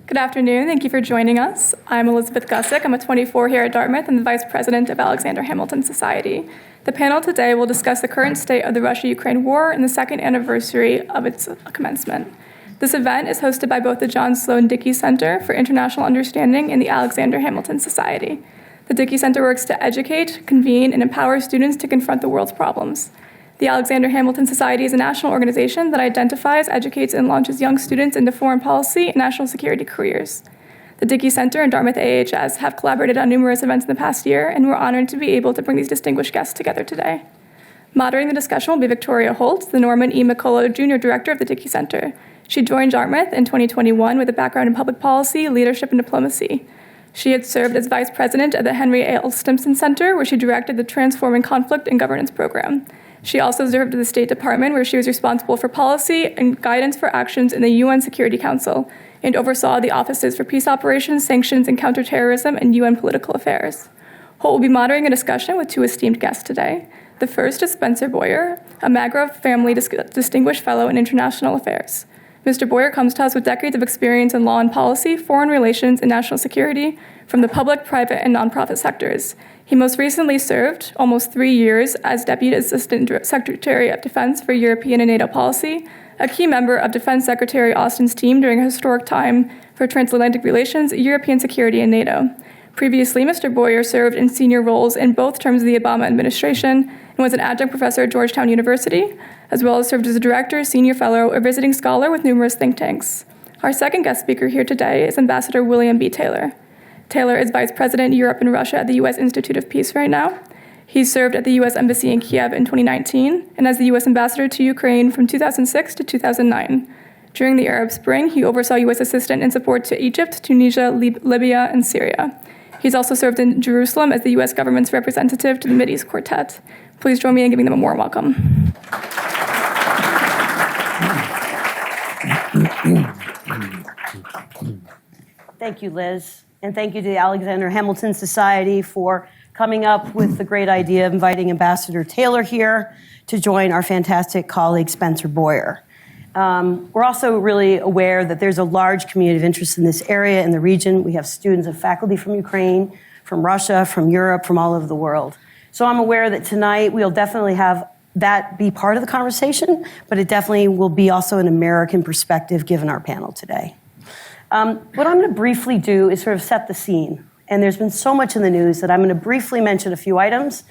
Good afternoon. Thank you for joining us. I'm Elizabeth Gussick. I'm a 24 here at Dartmouth and the Vice President of Alexander Hamilton Society. The panel today will discuss the current state of the Russia-Ukraine war and the second anniversary of its commencement. This event is hosted by both the John Sloan Dickey Center for International Understanding and the Alexander Hamilton Society. The Dickey Center works to educate, convene, and empower students to confront the world's problems. The Alexander Hamilton Society is a national organization that identifies, educates, and launches young students into foreign policy and national security careers. The Dickey Center and Dartmouth AHS have collaborated on numerous events in the past year, and we're honored to be able to bring these distinguished guests together today. Moderating the discussion will be Victoria Holt, the Norman E. McCullough Jr. Director of the Dickey Center. She joined Dartmouth in 2021 with a background in public policy, leadership, and diplomacy. She had served as Vice President at the Henry L. Stimson Center, where she directed the Transforming Conflict and Governance program. She also served at the State Department, where she was responsible for policy and guidance for actions in the UN Security Council, and oversaw the offices for peace operations, sanctions, and counterterrorism and UN political affairs. Holt will be moderating a discussion with two esteemed guests today. The first is Spencer Boer, a Magro family Distinguished Fellow in International Affairs. Mr. Boer comes to us with decades of experience in law and policy, foreign relations, and national security from the public, private, and nonprofit sectors. He most recently served almost 3 years as Deputy Assistant Secretary of Defense for European and NATO policy, a key member of Defense Secretary Austin's team during a historic time for transatlantic relations, European security, and NATO. Previously, Mr. Boer served in senior roles in both terms of the Obama administration and was an adjunct professor at Georgetown University, as well as served as a director, senior fellow, or visiting scholar with numerous think tanks. Our second guest speaker here today is Ambassador William B. Taylor. Taylor is Vice President, Europe and Russia at the U.S. Institute of Peace right now. He served at the U.S. Embassy in Kyiv in 2019 and as the U.S. Ambassador to Ukraine from 2006 to 2009. During the Arab Spring, he oversaw U.S. assistance and support to Egypt, Tunisia, Libya, and Syria. He's also served in Jerusalem as the U.S. government's representative to the Mideast Quartet. Please join me in giving them a warm welcome. Thank you, Liz. And thank you to the Alexander Hamilton Society for coming up with the great idea of inviting Ambassador Taylor here to join our fantastic colleague, Spencer Boer. We're also really aware that there's a large community of interest in this area, in the region. We have students and faculty from Ukraine, from Russia, from Europe, from all over the world. So I'm aware that tonight we'll definitely have that be part of the conversation, but it definitely will be also an American perspective given our panel today. What I'm going to briefly do is sort of set the scene. And there's been so much in the news that I'm going to briefly mention a few items,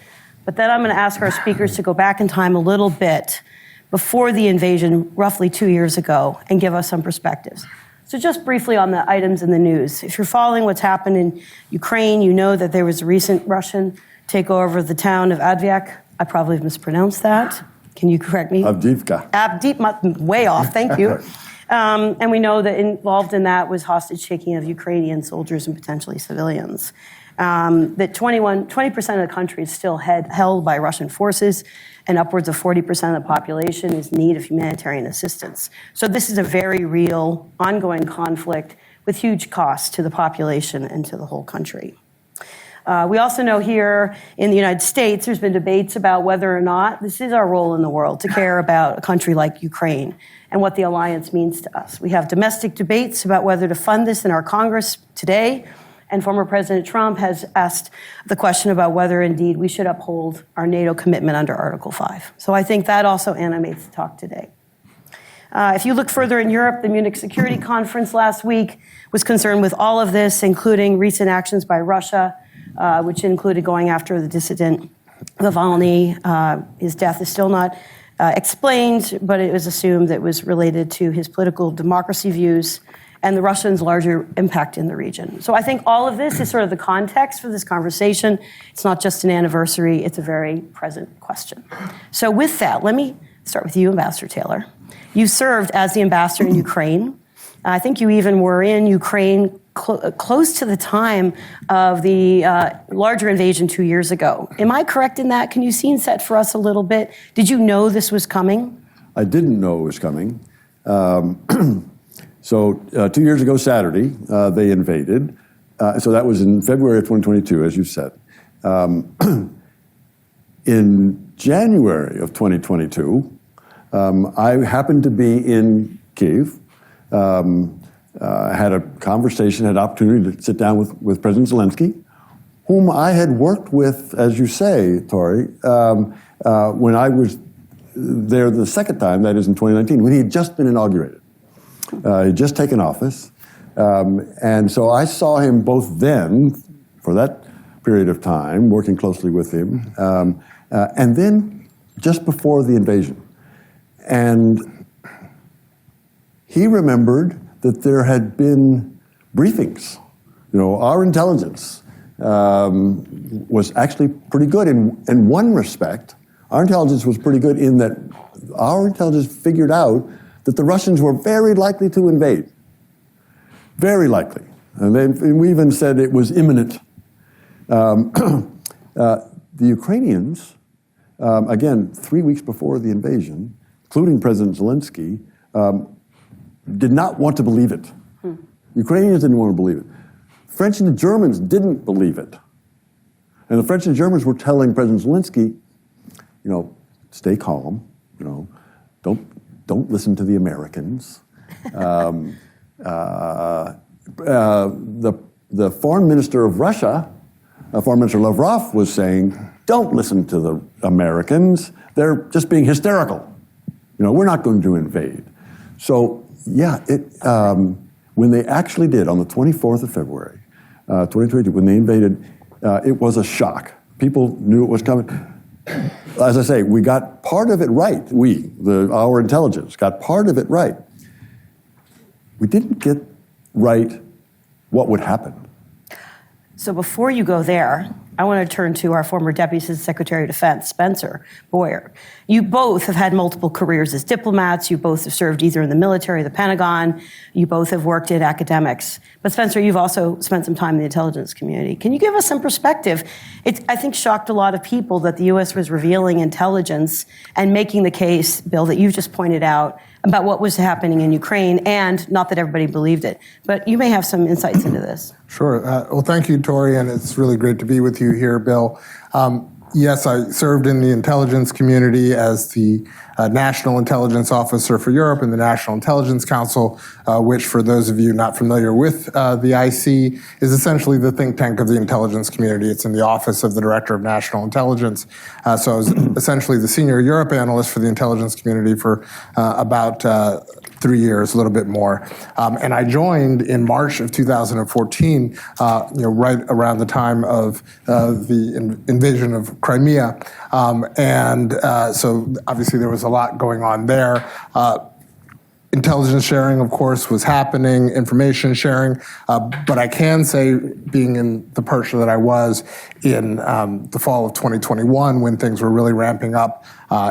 but then I'm going to ask our speakers to go back in time a little bit before the invasion, roughly 2 years ago, and give us some perspectives. So just briefly on the items in the news. If you're following what's happened in Ukraine, you know that there was a recent Russian takeover of the town of Avdiivka. I probably mispronounced that. Can you correct me? Avdiivka. Way off, thank you. And we know that involved in that was hostage taking of Ukrainian soldiers and potentially civilians. That 20% of the country is still held by Russian forces, and upwards of 40% of the population is in need of humanitarian assistance. So this is a very real, ongoing conflict with huge costs to the population and to the whole country. We also know here in the United States, there's been debates about whether or not this is our role in the world to care about a country like Ukraine and what the alliance means to us. We have domestic debates about whether to fund this in our Congress today, and former President Trump has asked the question about whether indeed we should uphold our NATO commitment under Article 5. So I think that also animates the talk today. If you look further in Europe, the Munich Security Conference last week was concerned with all of this, including recent actions by Russia, which included going after the dissident Navalny. His death is still not explained, but it was assumed that it was related to his political democracy views and the Russians' larger impact in the region. So I think all of this is sort of the context for this conversation. It's not just an anniversary, it's a very present question. So with that, let me start with you, Ambassador Taylor. You served as the ambassador in Ukraine. I think you even were in Ukraine close to the time of the larger invasion 2 years ago. Am I correct in that? Can you scene set for us a little bit? Did you know this was coming? I didn't know it was coming. So 2 years ago Saturday, they invaded. So that was in February of 2022, as you said. In January of 2022, I happened to be in Kyiv, had a conversation, had an opportunity to sit down with President Zelensky, whom I had worked with, as you say, Tori, when I was there the second time, that is in 2019, when he had just been inaugurated. He had just taken office. And so I saw him both then, for that period of time, working closely with him, and then just before the invasion. And he remembered that there had been briefings. Our intelligence was actually pretty good in one respect. Our intelligence was pretty good in that our intelligence figured out that the Russians were very likely to invade. Very likely. And we even said it was imminent. The Ukrainians, again, 3 weeks before the invasion, including President Zelensky, did not want to believe it. Ukrainians didn't want to believe it. French and the Germans didn't believe it. And the French and Germans were telling President Zelensky, stay calm, don't listen to the Americans. The foreign minister of Russia, Foreign Minister Lavrov, was saying, don't listen to the Americans. They're just being hysterical. We're not going to invade. So, yeah, when they actually did, on the 24th of February, 2022, when they invaded, it was a shock. People knew it was coming. As I say, we got part of it right. Our intelligence, got part of it right. We didn't get right what would happen. So before you go there, I want to turn to our former Deputy Secretary of Defense, Spencer Boer. You both have had multiple careers as diplomats. You both have served either in the military or the Pentagon. You both have worked in academics. But Spencer, you've also spent some time in the intelligence community. Can you give us some perspective? It, I think, shocked a lot of people that the U.S. was revealing intelligence and making the case, Bill, that you've just pointed out about what was happening in Ukraine, and not that everybody believed it. But you may have some insights into this. Sure. Well, thank you, Tori, and it's really great to be with you here, Bill. Yes, I served in the intelligence community as the National Intelligence Officer for Europe in the National Intelligence Council, which, for those of you not familiar with the IC, is essentially the think tank of the intelligence community. It's in the Office of the Director of National Intelligence. So I was essentially the senior Europe analyst for the intelligence community for about 3 years, a little bit more. And I joined in March of 2014, right around the time of the invasion of Crimea. So obviously there was a lot going on there. Intelligence sharing, of course, was happening, information sharing, but I can say, being in the perch that I was in the fall of 2021, when things were really ramping up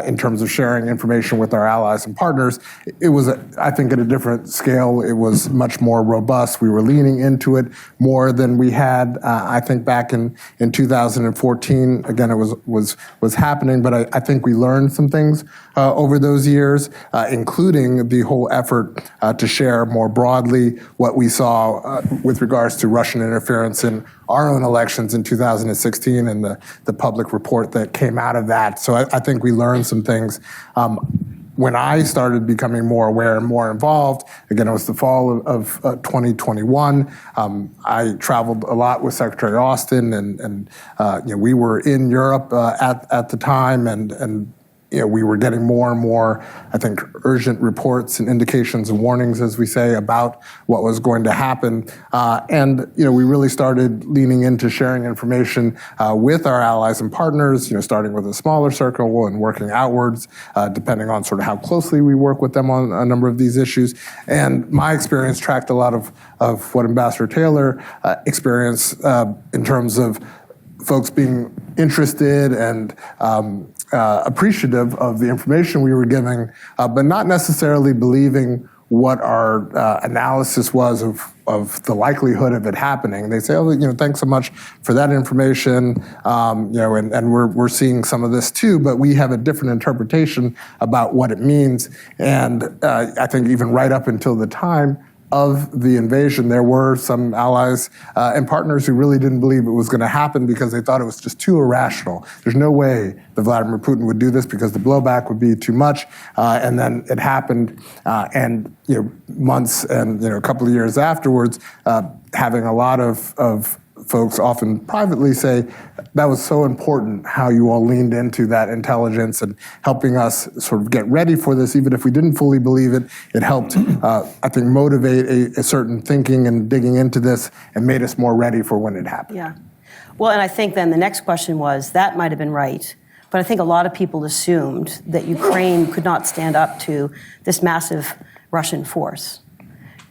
in terms of sharing information with our allies and partners, it was, I think, at a different scale. It was much more robust. We were leaning into it more than we had, I think, back in 2014. Again, it was happening, but I think we learned some things over those years, including the whole effort to share more broadly what we saw with regards to Russian interference in our own elections in 2016 and the public report that came out of that. So I think we learned some things. When I started becoming more aware and more involved, again, it was the fall of 2021. I traveled a lot with Secretary Austin, and we were in Europe at the time, and we were getting more and more, I think, urgent reports and indications and warnings, as we say, about what was going to happen. We really started leaning into sharing information with our allies and partners, starting with a smaller circle and working outwards, depending on sort of how closely we work with them on a number of these issues. And my experience tracked a lot of what Ambassador Taylor experienced in terms of folks being interested and appreciative of the information we were giving, but not necessarily believing what our analysis was of the likelihood of it happening. They say, thanks so much for that information, and we're seeing some of this too, but we have a different interpretation about what it means. And I think even right up until the time of the invasion, there were some allies and partners who really didn't believe it was going to happen because they thought it was just too irrational. There's no way that Vladimir Putin would do this because the blowback would be too much. And then it happened, and months and a couple of years afterwards, having a lot of folks often privately say that was so important how you all leaned into that intelligence and helping us sort of get ready for this, even if we didn't fully believe it. It helped, I think, motivate a certain thinking and digging into this and made us more ready for when it happened. Yeah. Well, and I think then the next question was, that might have been right, but I think a lot of people assumed that Ukraine could not stand up to this massive Russian force.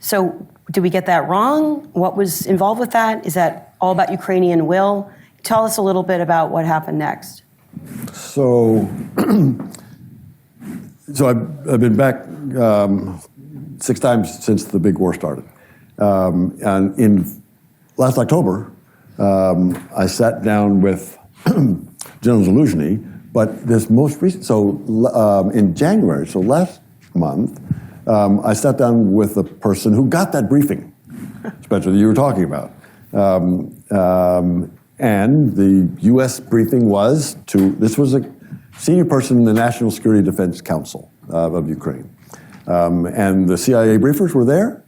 So did we get that wrong? What was involved with that? Is that all about Ukrainian will? Tell us a little bit about what happened next. So, I've been back 6 times since the big war started. And in last October, I sat down with General Zaluzhny, but this most recent, in January, so last month, I sat down with the person who got that briefing, Spencer, that you were talking about. And the U.S. briefing was this was a senior person in the National Security Defense Council of Ukraine. And the CIA briefers were there,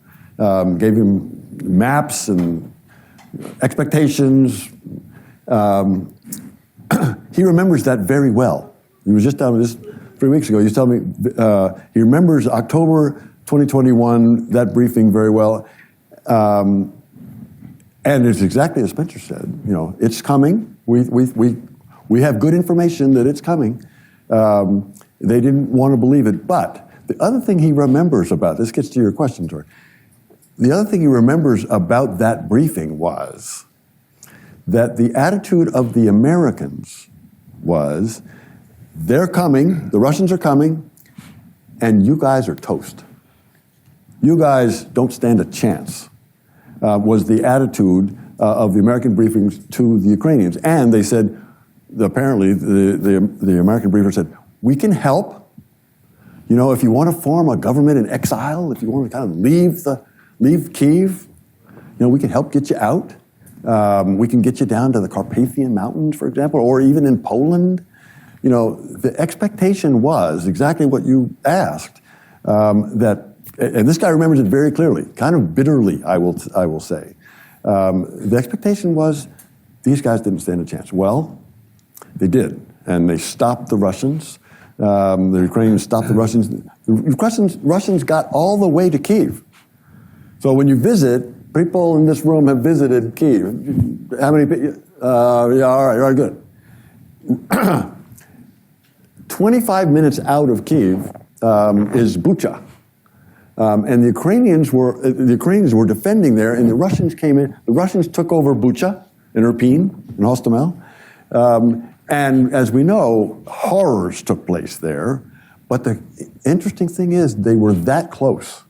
gave him maps and expectations. He remembers that very well. He was just telling me this 3 weeks ago. He was telling me he remembers October 2021, that briefing very well. And it's exactly as Spencer said. It's coming. We have good information that it's coming. They didn't want to believe it. But the other thing he remembers about, this gets to your question, Tori. The other thing he remembers about that briefing was that the attitude of the Americans was, they're coming, the Russians are coming, and you guys are toast. You guys don't stand a chance, was the attitude of the American briefings to the Ukrainians. And they said, apparently, the American briefer said, we can help. If you want to form a government in exile, if you want to kind of leave Kyiv, we can help get you out. We can get you down to the Carpathian Mountains, for example, or even in Poland. The expectation was exactly what you asked, and this guy remembers it very clearly, kind of bitterly, I will say. The expectation was these guys didn't stand a chance. Well, they did, and they stopped the Russians. The Ukrainians stopped the Russians. The Russians got all the way to Kyiv. So when you visit, people in this room have visited Kyiv. How many people? Yeah, all right, good. 25 minutes out of Kyiv is Bucha. And the Ukrainians were defending there, and the Russians came in. The Russians took over Bucha and Irpin and Hostomel. And as we know, horrors took place there. But the interesting thing is they were that close.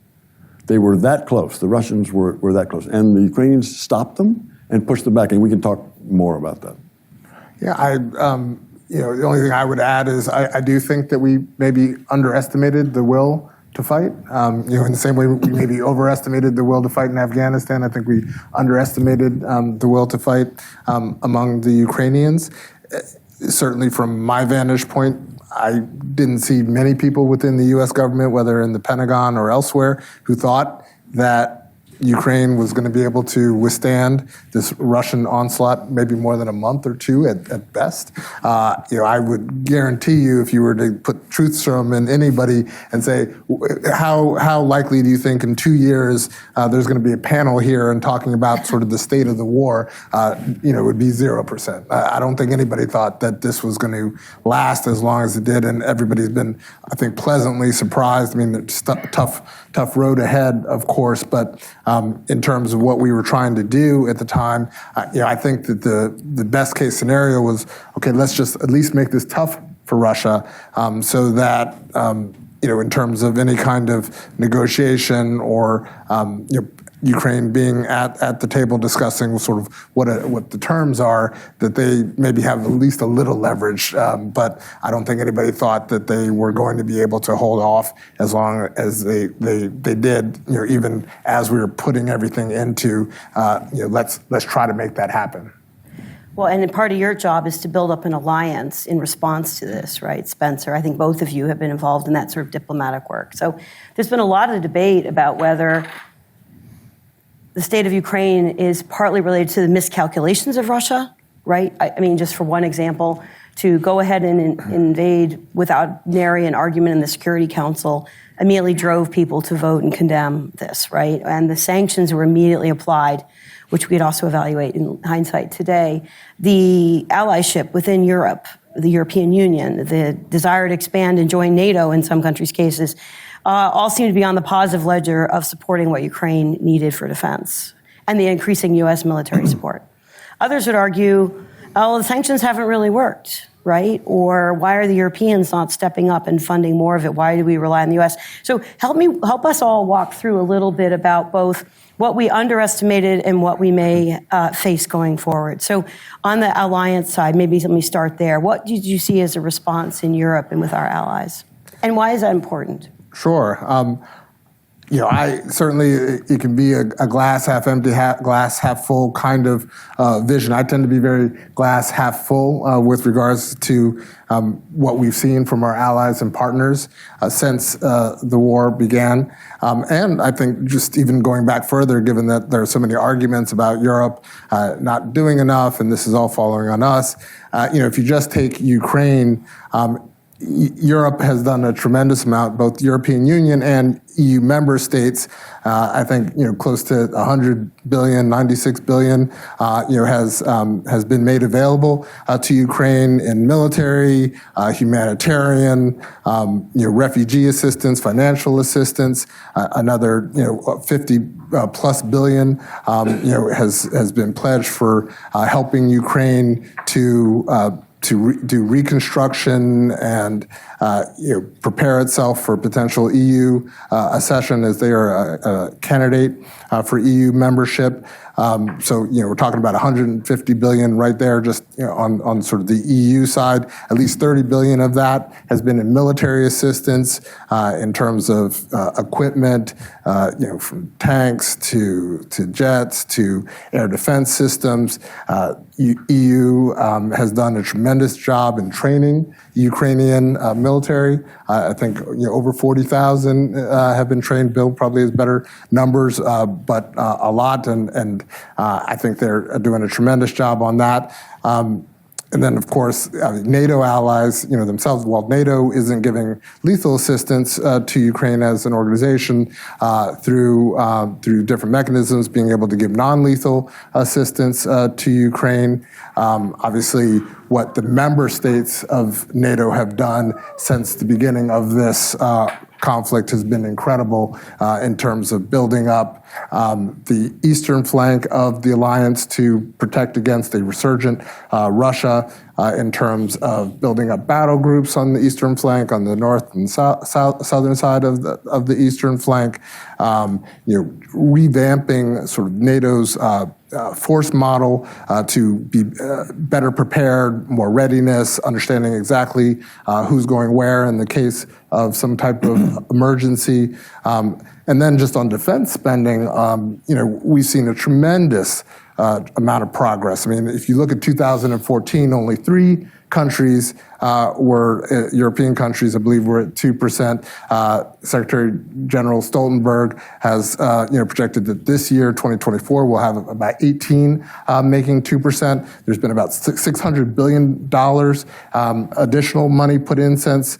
They were that close. The Russians were that close. And the Ukrainians stopped them and pushed them back. And we can talk more about that. Yeah, the only thing I would add is I do think that we maybe underestimated the will to fight. In the same way we maybe overestimated the will to fight in Afghanistan, I think we underestimated the will to fight among the Ukrainians. Certainly from my vantage point, I didn't see many people within the U.S. government, whether in the Pentagon or elsewhere, who thought that Ukraine was going to be able to withstand this Russian onslaught maybe more than a month or two at best. I would guarantee you, if you were to put truth serum in anybody and say, how likely do you think in 2 years there's going to be a panel here and talking about sort of the state of the war, it would be 0%. I don't think anybody thought that this was going to last as long as it did, and everybody's been, I think, pleasantly surprised. I mean, it's tough road ahead, of course, but in terms of what we were trying to do at the time, I think that the best case scenario was, okay, let's just at least make this tough for Russia so that, in terms of any kind of negotiation or Ukraine being at the table discussing sort of what the terms are, that they maybe have at least a little leverage. But I don't think anybody thought that they were going to be able to hold off as long as they did. Even as we were putting everything into, let's try to make that happen. Well, and part of your job is to build up an alliance in response to this, right, Spencer? I think both of you have been involved in that sort of diplomatic work. So there's been a lot of debate about whether the state of Ukraine is partly related to the miscalculations of Russia, right? I mean, just for one example, to go ahead and invade without nary an argument in the Security Council immediately drove people to vote and condemn this, right? And the sanctions were immediately applied, which we'd also evaluate in hindsight today. The allyship within Europe, the European Union, the desire to expand and join NATO in some countries' cases, all seem to be on the positive ledger of supporting what Ukraine needed for defense and the increasing U.S. military support. Others would argue, oh, the sanctions haven't really worked, right? Or why are the Europeans not stepping up and funding more of it? Why do we rely on the U.S.? So help us all walk through a little bit about both what we underestimated and what we may face going forward. So on the alliance side, maybe let me start there. What did you see as a response in Europe and with our allies? And why is that important? Sure. I certainly, it can be a glass half empty, glass half full kind of vision. I tend to be very glass half full with regards to what we've seen from our allies and partners since the war began. And I think just even going back further, given that there are so many arguments about Europe not doing enough and this is all falling on us, if you just take Ukraine, Europe has done a tremendous amount, both European Union and EU member states. I think close to 100 billion, 96 billion, has been made available to Ukraine in military, humanitarian, refugee assistance, financial assistance. Another 50 plus billion, has been pledged for helping Ukraine to do reconstruction and prepare itself for potential EU accession as they are a candidate for EU membership. So we're talking about 150 billion right there, just on sort of the EU side. At least 30 billion of that has been in military assistance in terms of equipment, from tanks to jets to air defense systems. EU has done a tremendous job in training Ukrainian military. I think over 40,000 have been trained. Bill probably has better numbers, but a lot, and I think they're doing a tremendous job on that. And then, of course, NATO allies, themselves, while NATO isn't giving lethal assistance to Ukraine as an organization through different mechanisms, being able to give non-lethal assistance to Ukraine. Obviously, what the member states of NATO have done since the beginning of this conflict has been incredible in terms of building up the eastern flank of the alliance to protect against a resurgent Russia, in terms of building up battle groups on the eastern flank, on the north and southern side of the eastern flank, revamping sort of NATO's force model to be better prepared, more readiness, understanding exactly who's going where in the case of some type of emergency. And then just on defense spending, we've seen a tremendous amount of progress. I mean, if you look at 2014, only 3 countries were European countries, I believe, were at 2%. Secretary General Stoltenberg has projected that this year, 2024, we'll have about 18 making 2%. There's been about $600 billion additional money put in since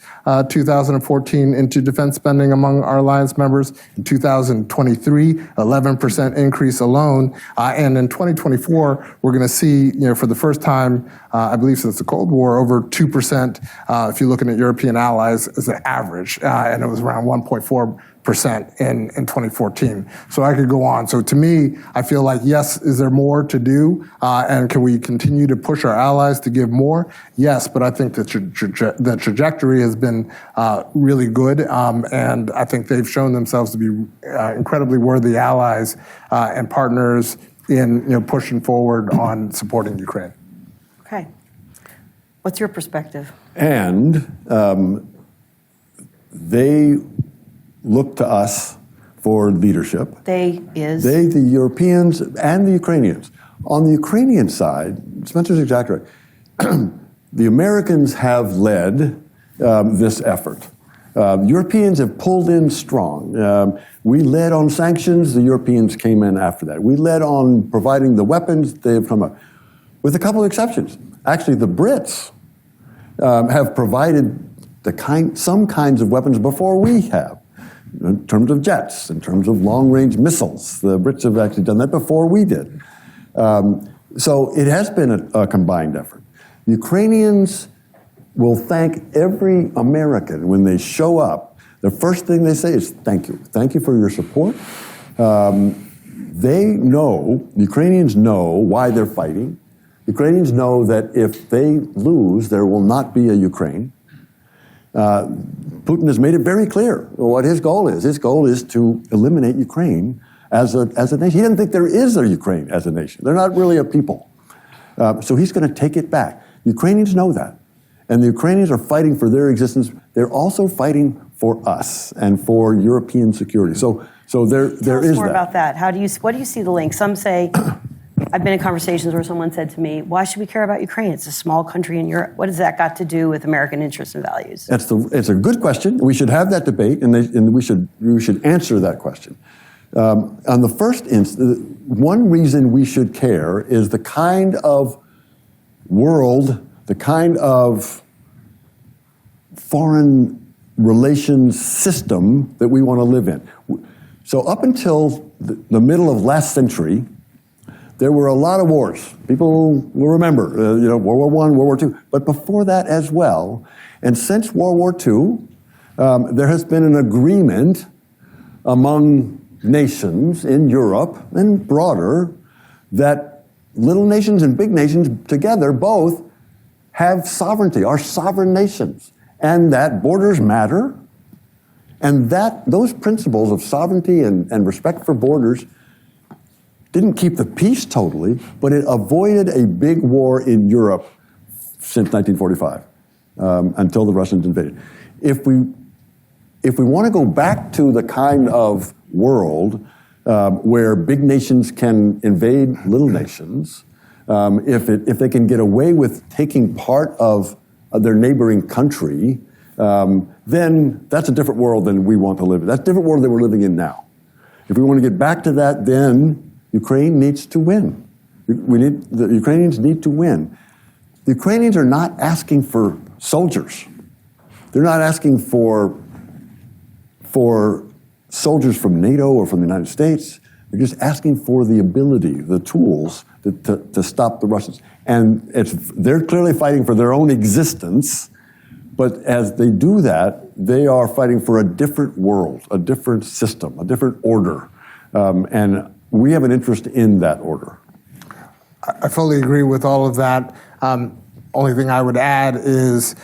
2014 into defense spending among our alliance members. In 2023, 11% increase alone, and in 2024, we're going to see, for the first time I believe since the Cold War, over 2%, if you're looking at European allies as an average, and it was around 1.4% in 2014. So I could go on. So to me, I feel like, yes, is there more to do? And can we continue to push our allies to give more? Yes, but I think the trajectory has been really good. And I think they've shown themselves to be incredibly worthy allies and partners in pushing forward on supporting Ukraine. Okay. What's your perspective? And they look to us for leadership. They, the Europeans and the Ukrainians. On the Ukrainian side, Spencer's exactly right. The Americans have led this effort. Europeans have pulled in strong. We led on sanctions. The Europeans came in after that. We led on providing the weapons. They've come up with a couple of exceptions. Actually, the Brits have provided some kinds of weapons before we have. In terms of jets, in terms of long-range missiles. The Brits have actually done that before we did. So it has been a combined effort. Ukrainians will thank every American when they show up. The first thing they say is, thank you. Thank you for your support. Ukrainians know why they're fighting. Ukrainians know that if they lose, there will not be a Ukraine. Putin has made it very clear what his goal is. His goal is to eliminate Ukraine as a nation. He doesn't think there is a Ukraine as a nation. They're not really a people. So he's going to take it back. Ukrainians know that. And the Ukrainians are fighting for their existence. They're also fighting for us and for European security. So there is that. Tell us more about that. What do you see the link? Some say, I've been in conversations where someone said to me, why should we care about Ukraine? It's a small country in Europe. What has that got to do with American interests and values? It's a good question. We should have that debate, and we should answer that question. On the first instance, one reason we should care is the kind of world, the kind of foreign relations system that we want to live in. So up until the middle of last century, there were a lot of wars. People will remember, World War I, World War II. But before that as well, and since World War II, there has been an agreement among nations in Europe and broader that little nations and big nations together both have sovereignty, are sovereign nations, and that borders matter, and that those principles of sovereignty and respect for borders didn't keep the peace totally, but it avoided a big war in Europe since 1945, until the Russians invaded. If we want to go back to the kind of world where big nations can invade little nations, if they can get away with taking part of their neighboring country, then that's a different world than we want to live in. That's a different world than we're living in now. If we want to get back to that, then Ukraine needs to win. The Ukrainians need to win. The Ukrainians are not asking for soldiers. They're not asking for soldiers from NATO or from the United States. They're just asking for the ability, the tools to stop the Russians. And they're clearly fighting for their own existence, but as they do that, they are fighting for a different world, a different system, a different order. And we have an interest in that order. I fully agree with all of that. Only thing I would add is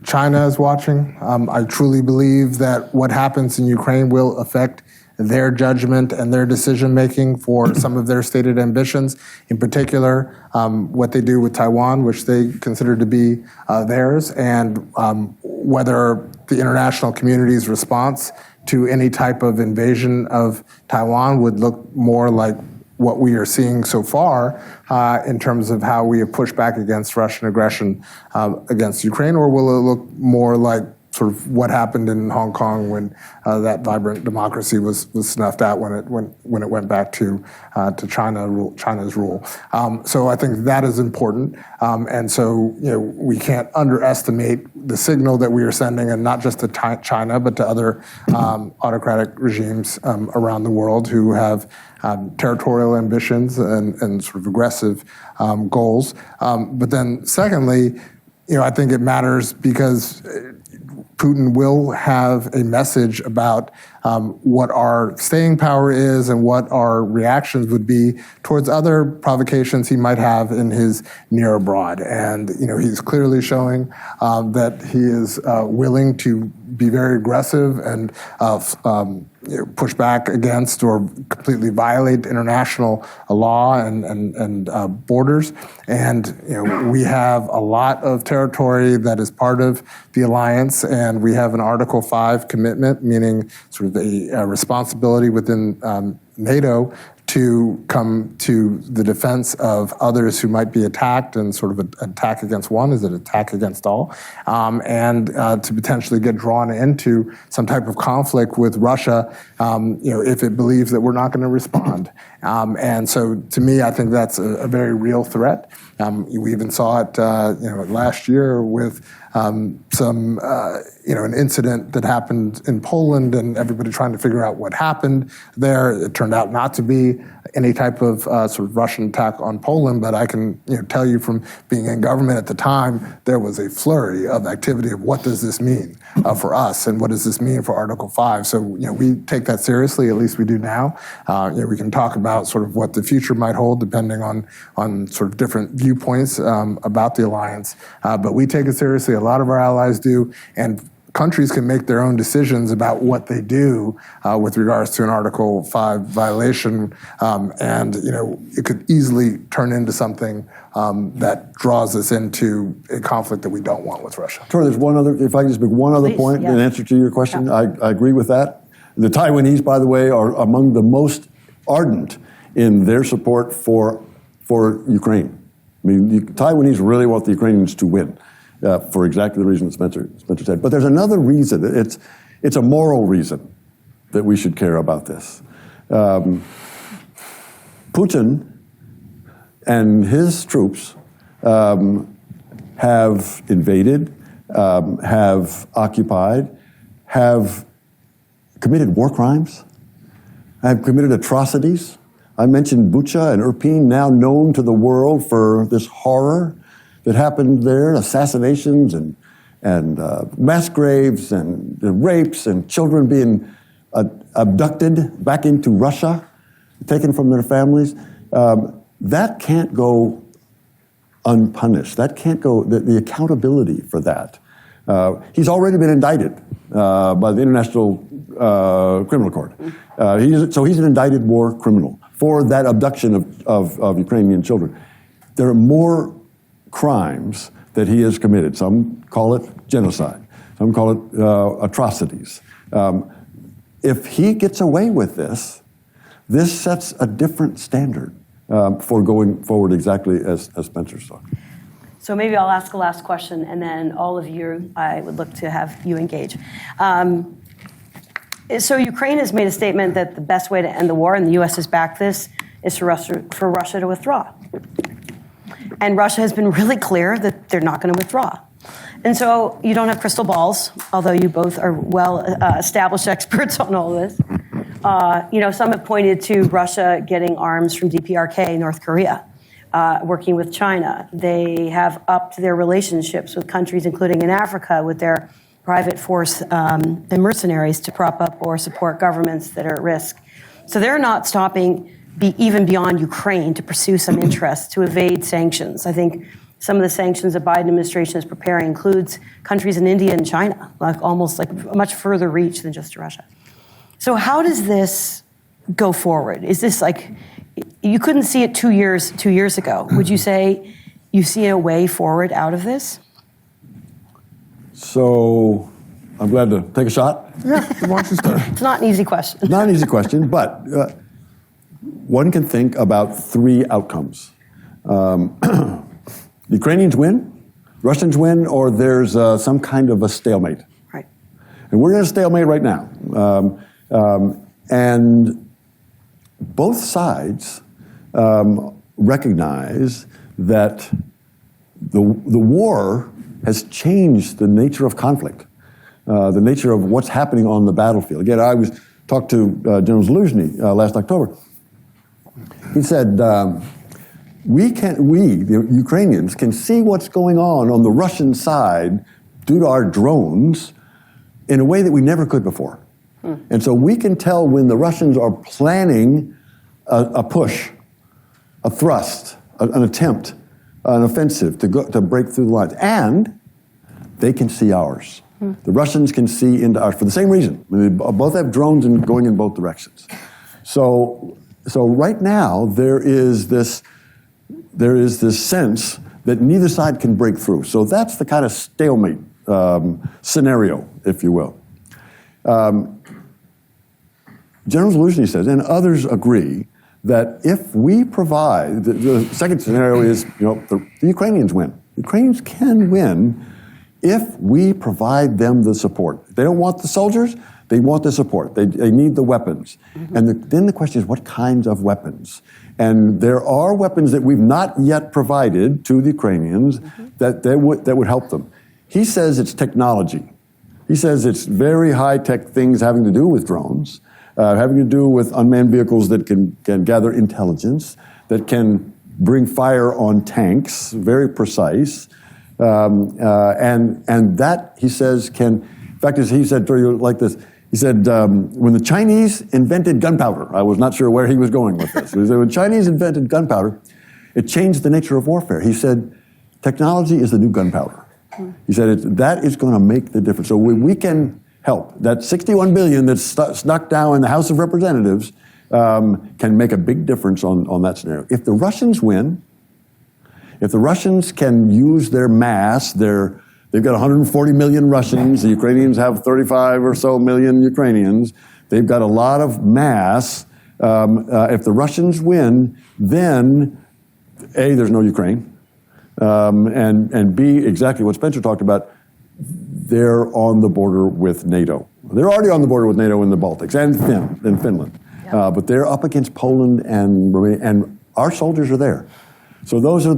China is watching. I truly believe that what happens in Ukraine will affect their judgment and their decision-making for some of their stated ambitions, in particular, what they do with Taiwan, which they consider to be theirs, and whether the international community's response to any type of invasion of Taiwan would look more like what we are seeing so far in terms of how we have pushed back against Russian aggression against Ukraine, or will it look more like sort of what happened in Hong Kong when that vibrant democracy was snuffed out when it went back to China's rule. So I think that is important, and so we can't underestimate the signal that we are sending, and not just to China but to other autocratic regimes around the world who have territorial ambitions and sort of aggressive goals. But then secondly, I think it matters because Putin will have a message about what our staying power is and what our reactions would be towards other provocations he might have in his near abroad. And he's clearly showing that he is willing to be very aggressive and push back against or completely violate international law and borders. And we have a lot of territory that is part of the alliance, and we have an Article 5 commitment, meaning sort of a responsibility within NATO to come to the defense of others who might be attacked, and sort of an attack against one is an attack against all, and to potentially get drawn into some type of conflict with Russia, if it believes that we're not going to respond. And so, to me, I think that's a very real threat. We even saw it, last year with an incident that happened in Poland, and everybody trying to figure out what happened there. It turned out not to be any type of sort of Russian attack on Poland, but I can tell you from being in government at the time, there was a flurry of activity of what does this mean for us, and what does this mean for Article 5. So we take that seriously, at least we do now. We can talk about sort of what the future might hold depending on sort of different viewpoints about the alliance, but we take it seriously. A lot of our allies do, and countries can make their own decisions about what they do with regards to an Article 5 violation, and it could easily turn into something that draws us into a conflict that we don't want with Russia. Tori, there's one other, if I can just make one other Please, point yeah. in answer to your question. Yeah. I agree with that. The Taiwanese, by the way, are among the most ardent in their support for Ukraine. I mean, the Taiwanese really want the Ukrainians to win. For exactly the reason that Spencer said. But there's another reason. It's a moral reason that we should care about this. Putin and his troops have invaded, have occupied, have committed war crimes, have committed atrocities. I mentioned Bucha and Irpin, now known to the world for this horror that happened there, assassinations and mass graves and rapes and children being abducted back into Russia, taken from their families. That can't go unpunished. That can't go, the accountability for that. He's already been indicted by the International Criminal Court. So he's an indicted war criminal for that abduction of Ukrainian children. There are more crimes that he has committed. Some call it genocide. Some call it atrocities. If he gets away with this sets a different standard for going forward, exactly as Spencer saw. So maybe I'll ask a last question, and then all of you, I would look to have you engage. So Ukraine has made a statement that the best way to end the war, and the U.S. has backed this, is for Russia to withdraw. And Russia has been really clear that they're not going to withdraw. And so you don't have crystal balls, although you both are well-established experts on all of this. Some have pointed to Russia getting arms from DPRK, North Korea, working with China. They have upped their relationships with countries, including in Africa, with their private force and mercenaries to prop up or support governments that are at risk. So they're not stopping even beyond Ukraine to pursue some interests to evade sanctions. I think some of the sanctions the Biden administration is preparing includes countries in India and China, almost like a much further reach than just Russia. So how does this go forward? Is this like, you couldn't see it 2 years ago. Would you say you see a way forward out of this? So I'm glad to take a shot. Yeah, why don't you start? It's not an easy question. Not an easy question, but one can think about three outcomes. Ukrainians win, Russians win, or there's some kind of a stalemate. Right. And we're in a stalemate right now. And both sides recognize that the war has changed the nature of conflict, the nature of what's happening on the battlefield. Again, I talked to General Zaluzhny last October. He said, we, the Ukrainians, can see what's going on the Russian side due to our drones in a way that we never could before. And so we can tell when the Russians are planning a push, a thrust, an attempt, an offensive to break through the lines. And they can see ours. The Russians can see into ours for the same reason. I mean, they both have drones going in both directions. So right now there is this sense that neither side can break through. So that's the kind of stalemate scenario, if you will. General Zaluzhny says, and others agree, that if we provide, the second scenario is, the Ukrainians win. The Ukrainians can win if we provide them the support. They don't want the soldiers, they want the support. They need the weapons. And then the question is, what kinds of weapons? And there are weapons that we've not yet provided to the Ukrainians that would help them. He says it's technology. He says it's very high-tech things having to do with drones, having to do with unmanned vehicles that can gather intelligence, that can bring fire on tanks, very precise. And that, he says, in fact, he said like this, he said, when the Chinese invented gunpowder, I was not sure where he was going with this. He said, when Chinese invented gunpowder, it changed the nature of warfare. He said, technology is the new gunpowder. He said, that is going to make the difference. So we can help. That $61 billion that's snuck down in the House of Representatives can make a big difference on that scenario. If the Russians win, if the Russians can use their mass, they've got 140 million Russians, the Ukrainians have 35 or so million Ukrainians, they've got a lot of mass. If the Russians win, then A, there's no Ukraine, and B, exactly what Spencer talked about, they're on the border with NATO. They're already on the border with NATO in the Baltics and Finland. Yep. But they're up against Poland and Romania, and our soldiers are there. So those are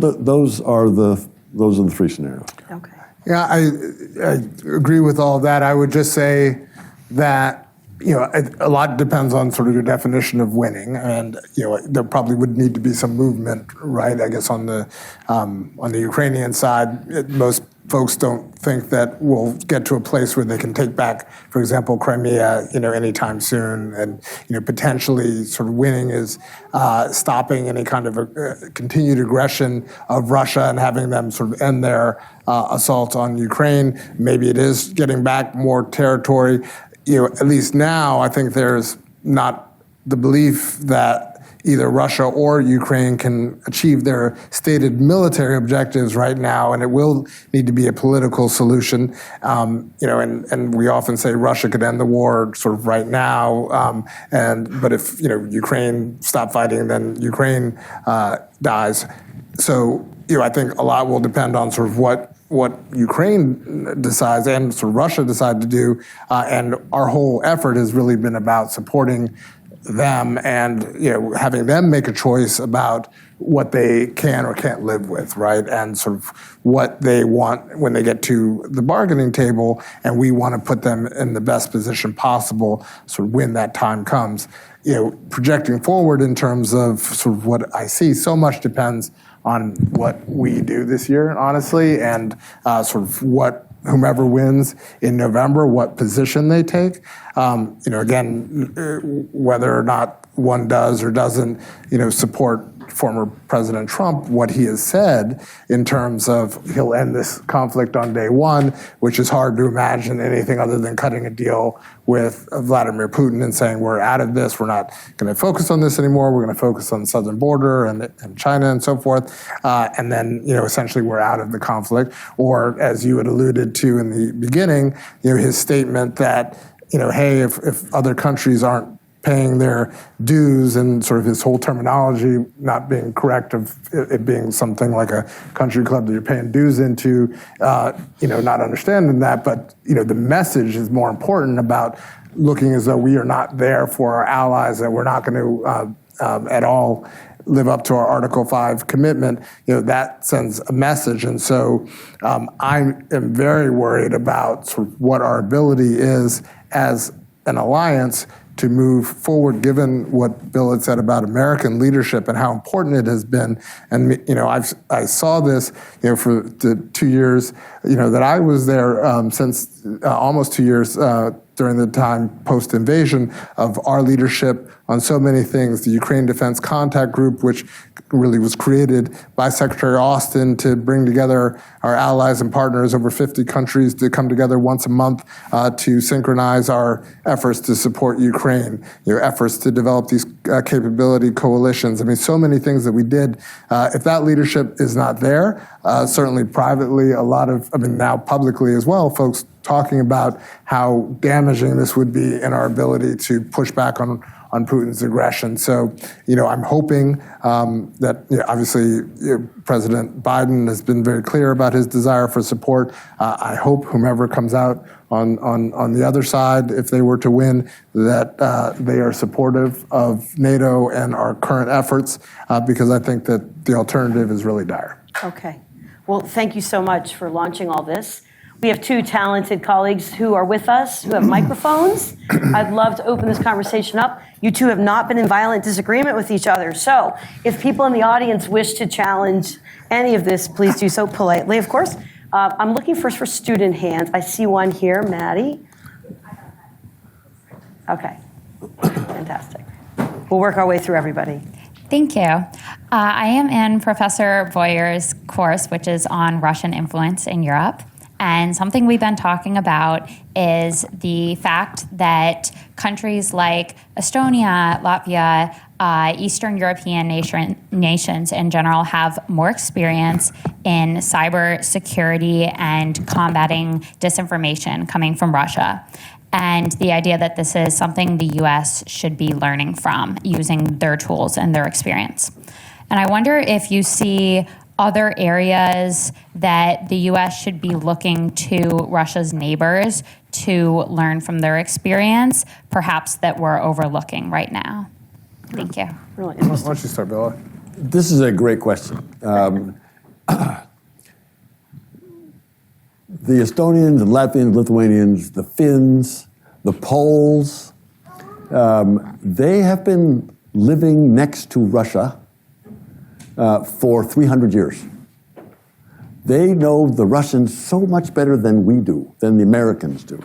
the three scenarios. Okay. Yeah, I agree with all of that. I would just say that a lot depends on sort of your definition of winning, and there probably would need to be some movement, right? I guess on the Ukrainian side, most folks don't think that we'll get to a place where they can take back, for example, Crimea, anytime soon, and potentially sort of winning is stopping any kind of continued aggression of Russia and having them sort of end their assault on Ukraine. Maybe it is getting back more territory. At least now, I think there's not the belief that either Russia or Ukraine can achieve their stated military objectives right now, and it will need to be a political solution. And we often say Russia could end the war sort of right now, but if Ukraine stopped fighting, then Ukraine dies. So I think a lot will depend on sort of what Ukraine decides and sort of Russia decide to do, and our whole effort has really been about supporting them and having them make a choice about what they can or can't live with, right? And sort of what they want when they get to the bargaining table, and we want to put them in the best position possible sort of when that time comes. Projecting forward in terms of sort of what I see, so much depends on what we do this year, honestly, and sort of whomever wins in November, what position they take. Again, whether or not one does or doesn't, support former President Trump, what he has said in terms of he'll end this conflict on day one, which is hard to imagine anything other than cutting a deal with Vladimir Putin and saying, we're out of this, we're not going to focus on this anymore, we're going to focus on the southern border and China and so forth, and then, essentially we're out of the conflict. Or, as you had alluded to in the beginning, his statement that, hey, if other countries aren't paying their dues, and sort of his whole terminology not being correct of it being something like a country club that you're paying dues into, not understanding that. But, the message is more important about looking as though we are not there for our allies, that we're not going to at all live up to our Article 5 commitment. That sends a message. And so I am very worried about sort of what our ability is as an alliance to move forward, given what Bill had said about American leadership and how important it has been. And I saw this, for the 2 years, that I was there, since almost 2 years during the time post-invasion, of our leadership on so many things. The Ukraine Defense Contact Group, which really was created by Secretary Austin to bring together our allies and partners, over 50 countries, to come together once a month to synchronize our efforts to support Ukraine, efforts to develop these capability coalitions. I mean, so many things that we did. If that leadership is not there, certainly privately, now publicly as well, folks talking about how damaging this would be in our ability to push back on Putin's aggression. So, I'm hoping that obviously President Biden has been very clear about his desire for support. I hope whomever comes out on the other side, if they were to win, that they are supportive of NATO and our current efforts, because I think that the alternative is really dire. Okay. Well, thank you so much for launching all this. We have two talented colleagues who are with us, who have microphones. I'd love to open this conversation up. You two have not been in violent disagreement with each other. So if people in the audience wish to challenge any of this, please do so politely, of course. I'm looking first for student hands. I see one here, Maddie. Okay, fantastic. We'll work our way through everybody. Thank you. I am in Professor Boer's course, which is on Russian influence in Europe. And something we've been talking about is the fact that countries like Estonia, Latvia, Eastern European nations in general have more experience in cyber security and combating disinformation coming from Russia. And the idea that this is something the U.S. should be learning from, using their tools and their experience. And I wonder if you see other areas that the U.S. should be looking to Russia's neighbors to learn from their experience, perhaps that we're overlooking right now. Thank you. Really Why interesting. don't you start, Bill? This is a great question. The Estonians, the Latvians, Lithuanians, the Finns, the Poles, they have been living next to Russia for 300 years. They know the Russians so much better than we do, than the Americans do.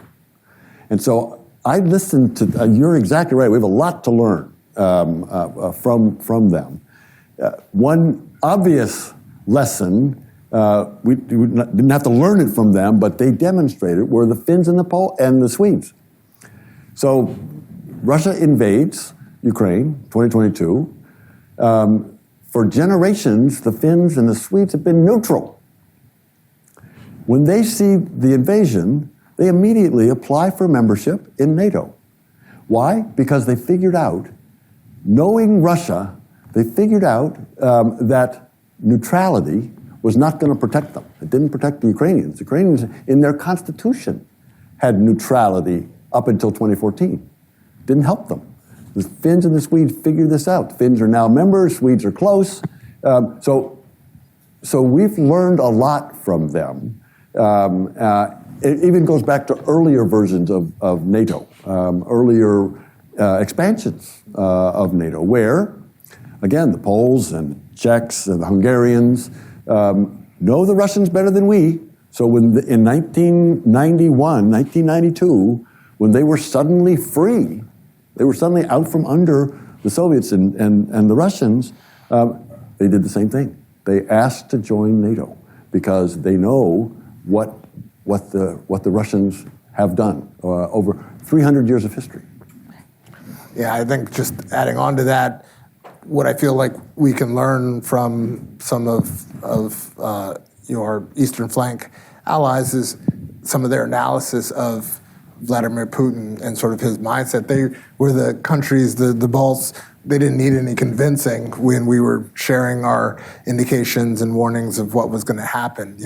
And so I listened to, you're exactly right, we have a lot to learn from them. One obvious lesson, we didn't have to learn it from them, but they demonstrated, were the Finns and the Swedes. So Russia invades Ukraine, 2022. For generations, the Finns and the Swedes have been neutral. When they see the invasion, they immediately apply for membership in NATO. Why? Because they figured out, knowing Russia, they figured out that neutrality was not going to protect them. It didn't protect the Ukrainians. The Ukrainians, in their constitution, had neutrality up until 2014. It didn't help them. The Finns and the Swedes figured this out. The Finns are now members, Swedes are close. So we've learned a lot from them. It even goes back to earlier versions of NATO, earlier expansions of NATO, where, again, the Poles and Czechs and the Hungarians know the Russians better than we. So in 1992, when they were suddenly free, they were suddenly out from under the Soviets and the Russians, they did the same thing. They asked to join NATO because they know what the Russians have done over 300 years of history. Yeah, I think just adding on to that, what I feel like we can learn from some of your Eastern flank allies is some of their analysis of Vladimir Putin and sort of his mindset. They were the countries, the Balts, they didn't need any convincing when we were sharing our indications and warnings of what was going to happen.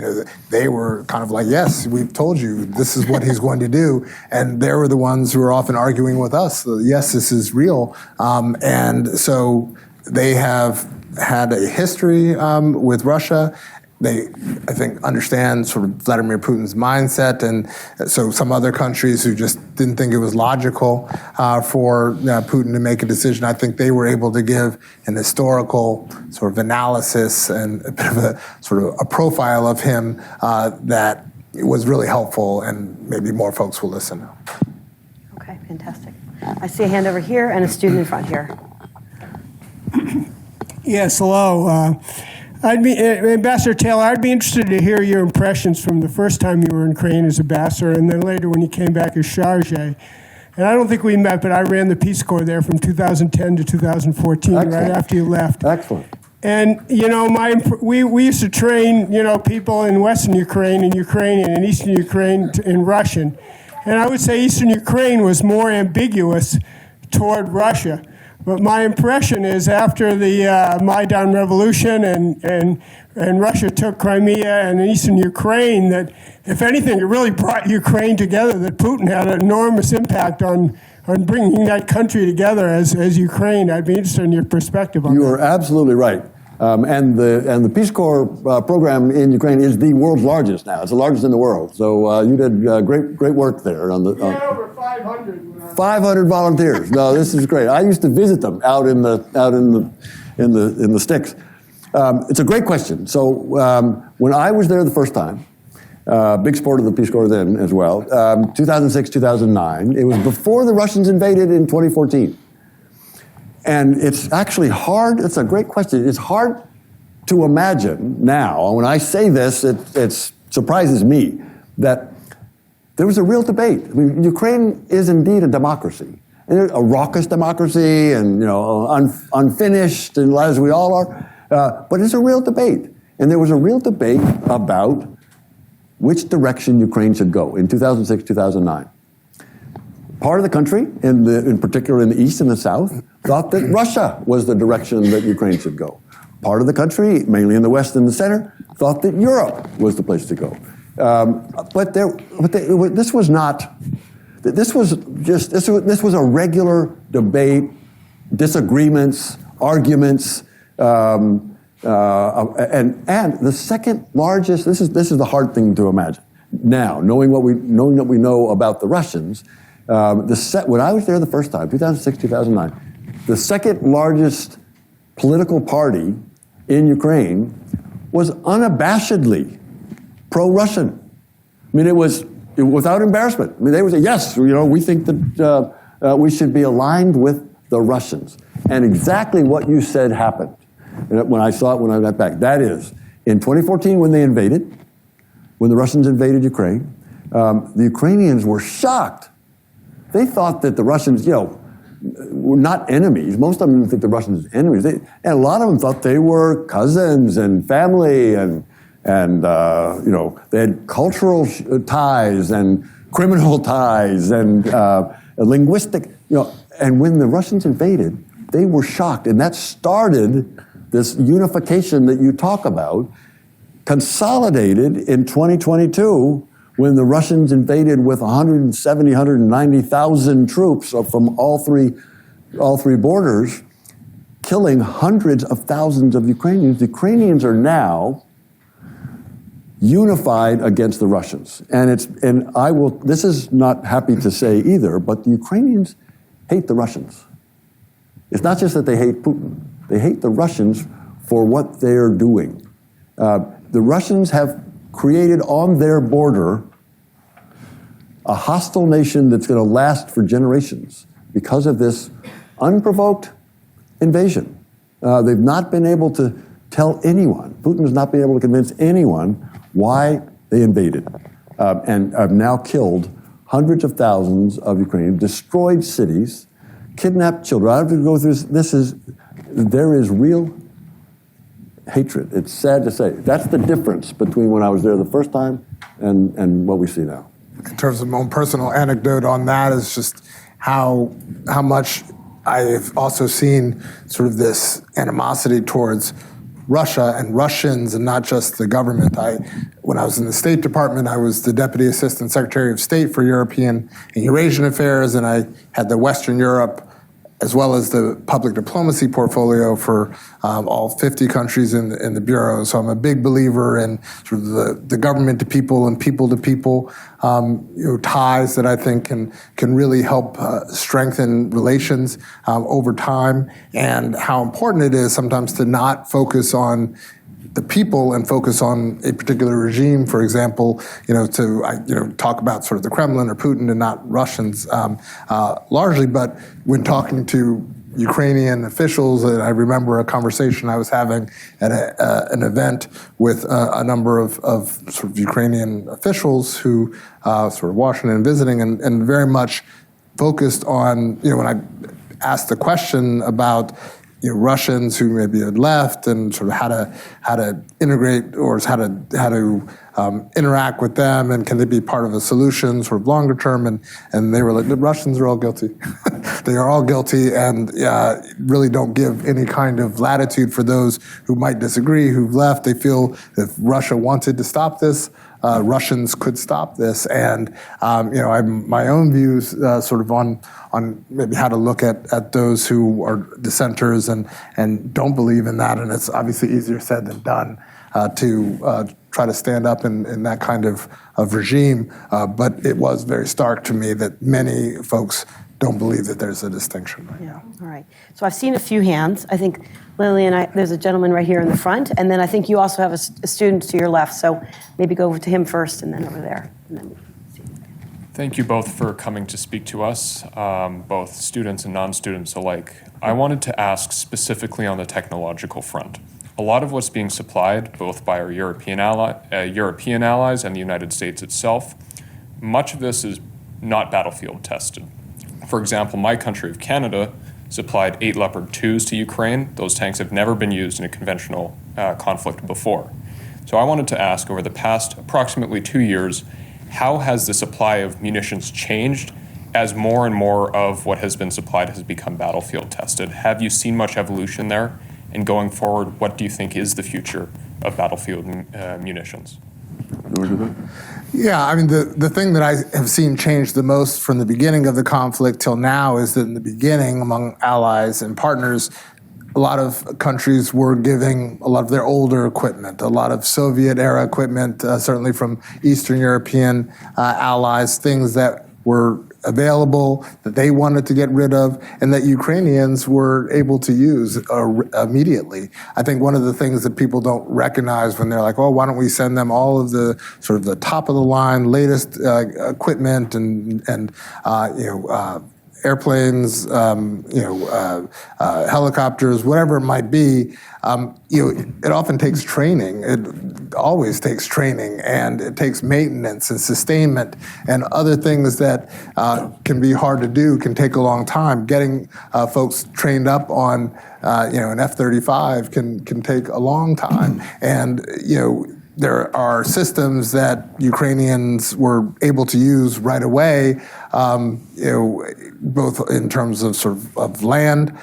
They were kind of like, yes, we've told you this is what he's going to do. And they were the ones who were often arguing with us, yes, this is real. And so they have had a history with Russia. They, I think, understand sort of Vladimir Putin's mindset, and so some other countries who just didn't think it was logical for Putin to make a decision, I think they were able to give an historical sort of analysis and a bit of a sort of a profile of him that was really helpful, and maybe more folks will listen now. Okay, fantastic. I see a hand over here and a student in front here. Yes, hello. Ambassador Taylor, I'd be interested to hear your impressions from the first time you were in Ukraine as ambassador, and then later when you came back as Chargé. And I don't think we met, but I ran the Peace Corps there from 2010 to 2014, Excellent. right after you left. Excellent. And, we used to train, people in Western Ukraine in Ukrainian and Eastern Ukraine in Russian. And I would say Eastern Ukraine was more ambiguous toward Russia. But my impression is after the Maidan Revolution and Russia took Crimea and Eastern Ukraine, that if anything, it really brought Ukraine together, that Putin had an enormous impact on bringing that country together as Ukraine. I'd be interested in your perspective on that. You are absolutely right. And the Peace Corps program in Ukraine is the world's largest now. It's the largest in the world. So you did great work there. Over 500. 500 volunteers. No, this is great. I used to visit them out in the sticks. It's a great question. So when I was there the first time, big supporter of the Peace Corps then as well, 2006, 2009, it was before the Russians invaded in 2014. And it's actually hard, it's a great question. It's hard to imagine now, when I say this, it surprises me that there was a real debate. I mean, Ukraine is indeed a democracy, and a raucous democracy, and unfinished, and as we all are. But it's a real debate, and there was a real debate about which direction Ukraine should go in 2006, 2009. Part of the country, in particular in the east and the south, thought that Russia was the direction that Ukraine should go. Part of the country, mainly in the west and the center, thought that Europe was the place to go. This was not. This was a regular debate, disagreements, arguments, and the second largest. This is the hard thing to imagine now, knowing what we know about the Russians. When I was there the first time, 2006, 2009, the second largest political party in Ukraine was unabashedly pro-Russian. I mean, it was without embarrassment. I mean, they would say, yes, we think that we should be aligned with the Russians. And exactly what you said happened when I saw it when I got back. That is, in 2014 when the Russians invaded Ukraine, the Ukrainians were shocked. They thought that the Russians, were not enemies. Most of them didn't think the Russians were enemies. And a lot of them thought they were cousins and family, and they had cultural ties and criminal ties and linguistic, And when the Russians invaded, they were shocked, and that started this unification that you talk about, consolidated in 2022. When the Russians invaded with 190,000 troops from all three borders, killing hundreds of thousands of Ukrainians. The Ukrainians are now unified against the Russians. This is not happy to say either, but the Ukrainians hate the Russians. It's not just that they hate Putin. They hate the Russians for what they're doing. The Russians have created on their border a hostile nation that's going to last for generations because of this unprovoked invasion. They've not been able to tell anyone, Putin has not been able to convince anyone why they invaded, and have now killed hundreds of thousands of Ukrainians, destroyed cities, kidnapped children. I don't have to go through this. There is real hatred. It's sad to say. That's the difference between when I was there the first time and what we see now. in terms of my own personal anecdote on that is just how much I've also seen sort of this animosity towards Russia and Russians and not just the government. When I was in the State Department, I was the Deputy Assistant Secretary of State for European and Eurasian Affairs, and I had the Western Europe as well as the public diplomacy portfolio for all 50 countries in the Bureau. So I'm a big believer in sort of the government to people and people to people ties that I think can really help strengthen relations over time, and how important it is sometimes to not focus on the people and focus on a particular regime, for example, to talk about sort of the Kremlin or Putin and not Russians largely. But when talking to Ukrainian officials, and I remember a conversation I was having at an event with a number of sort of Ukrainian officials who sort of Washington visiting and very much focused on, when I asked the question about Russians who maybe had left and sort of how to integrate or how to interact with them, and can they be part of a solution sort of longer term, and they were like, the Russians are all guilty. They are all guilty, and really don't give any kind of latitude for those who might disagree, who've left. They feel if Russia wanted to stop this, Russians could stop this, and I'm my own views sort of on maybe how to look at those who are dissenters and don't believe in that, and it's obviously easier said than done to try to stand up in that kind of regime, but it was very stark to me that many folks don't believe that there's a distinction right now. All right. So I've seen a few hands. I think Lily there's a gentleman right here in the front, and then I think you also have a student to your left. So maybe go to him first, and then over there. And then Thank you both for coming to speak to us, both students and non-students alike. I wanted to ask specifically on the technological front. A lot of what's being supplied, both by our European allies and the United States itself, much of this is not battlefield tested. For example, my country of Canada supplied 8 Leopard 2s to Ukraine. Those tanks have never been used in a conventional conflict before. So I wanted to ask, over the past approximately 2 years, how has the supply of munitions changed as more and more of what has been supplied has become battlefield tested? Have you seen much evolution there? And going forward, what do you think is the future of battlefield munitions? Yeah, I mean, the thing that I have seen change the most from the beginning of the conflict till now is that in the beginning, among allies and partners, a lot of countries were giving a lot of their older equipment, a lot of Soviet-era equipment, certainly from Eastern European allies, things that were available, that they wanted to get rid of, and that Ukrainians were able to use immediately. I think one of the things that people don't recognize when they're like, oh, why don't we send them all of the sort of the top of the line, latest equipment and airplanes, helicopters, whatever it might be, it often takes training. It always takes training, and it takes maintenance and sustainment and other things that can be hard to do, can take a long time. Getting folks trained up on, an F-35 can take a long time, and there are systems that Ukrainians were able to use right away, both in terms of sort of land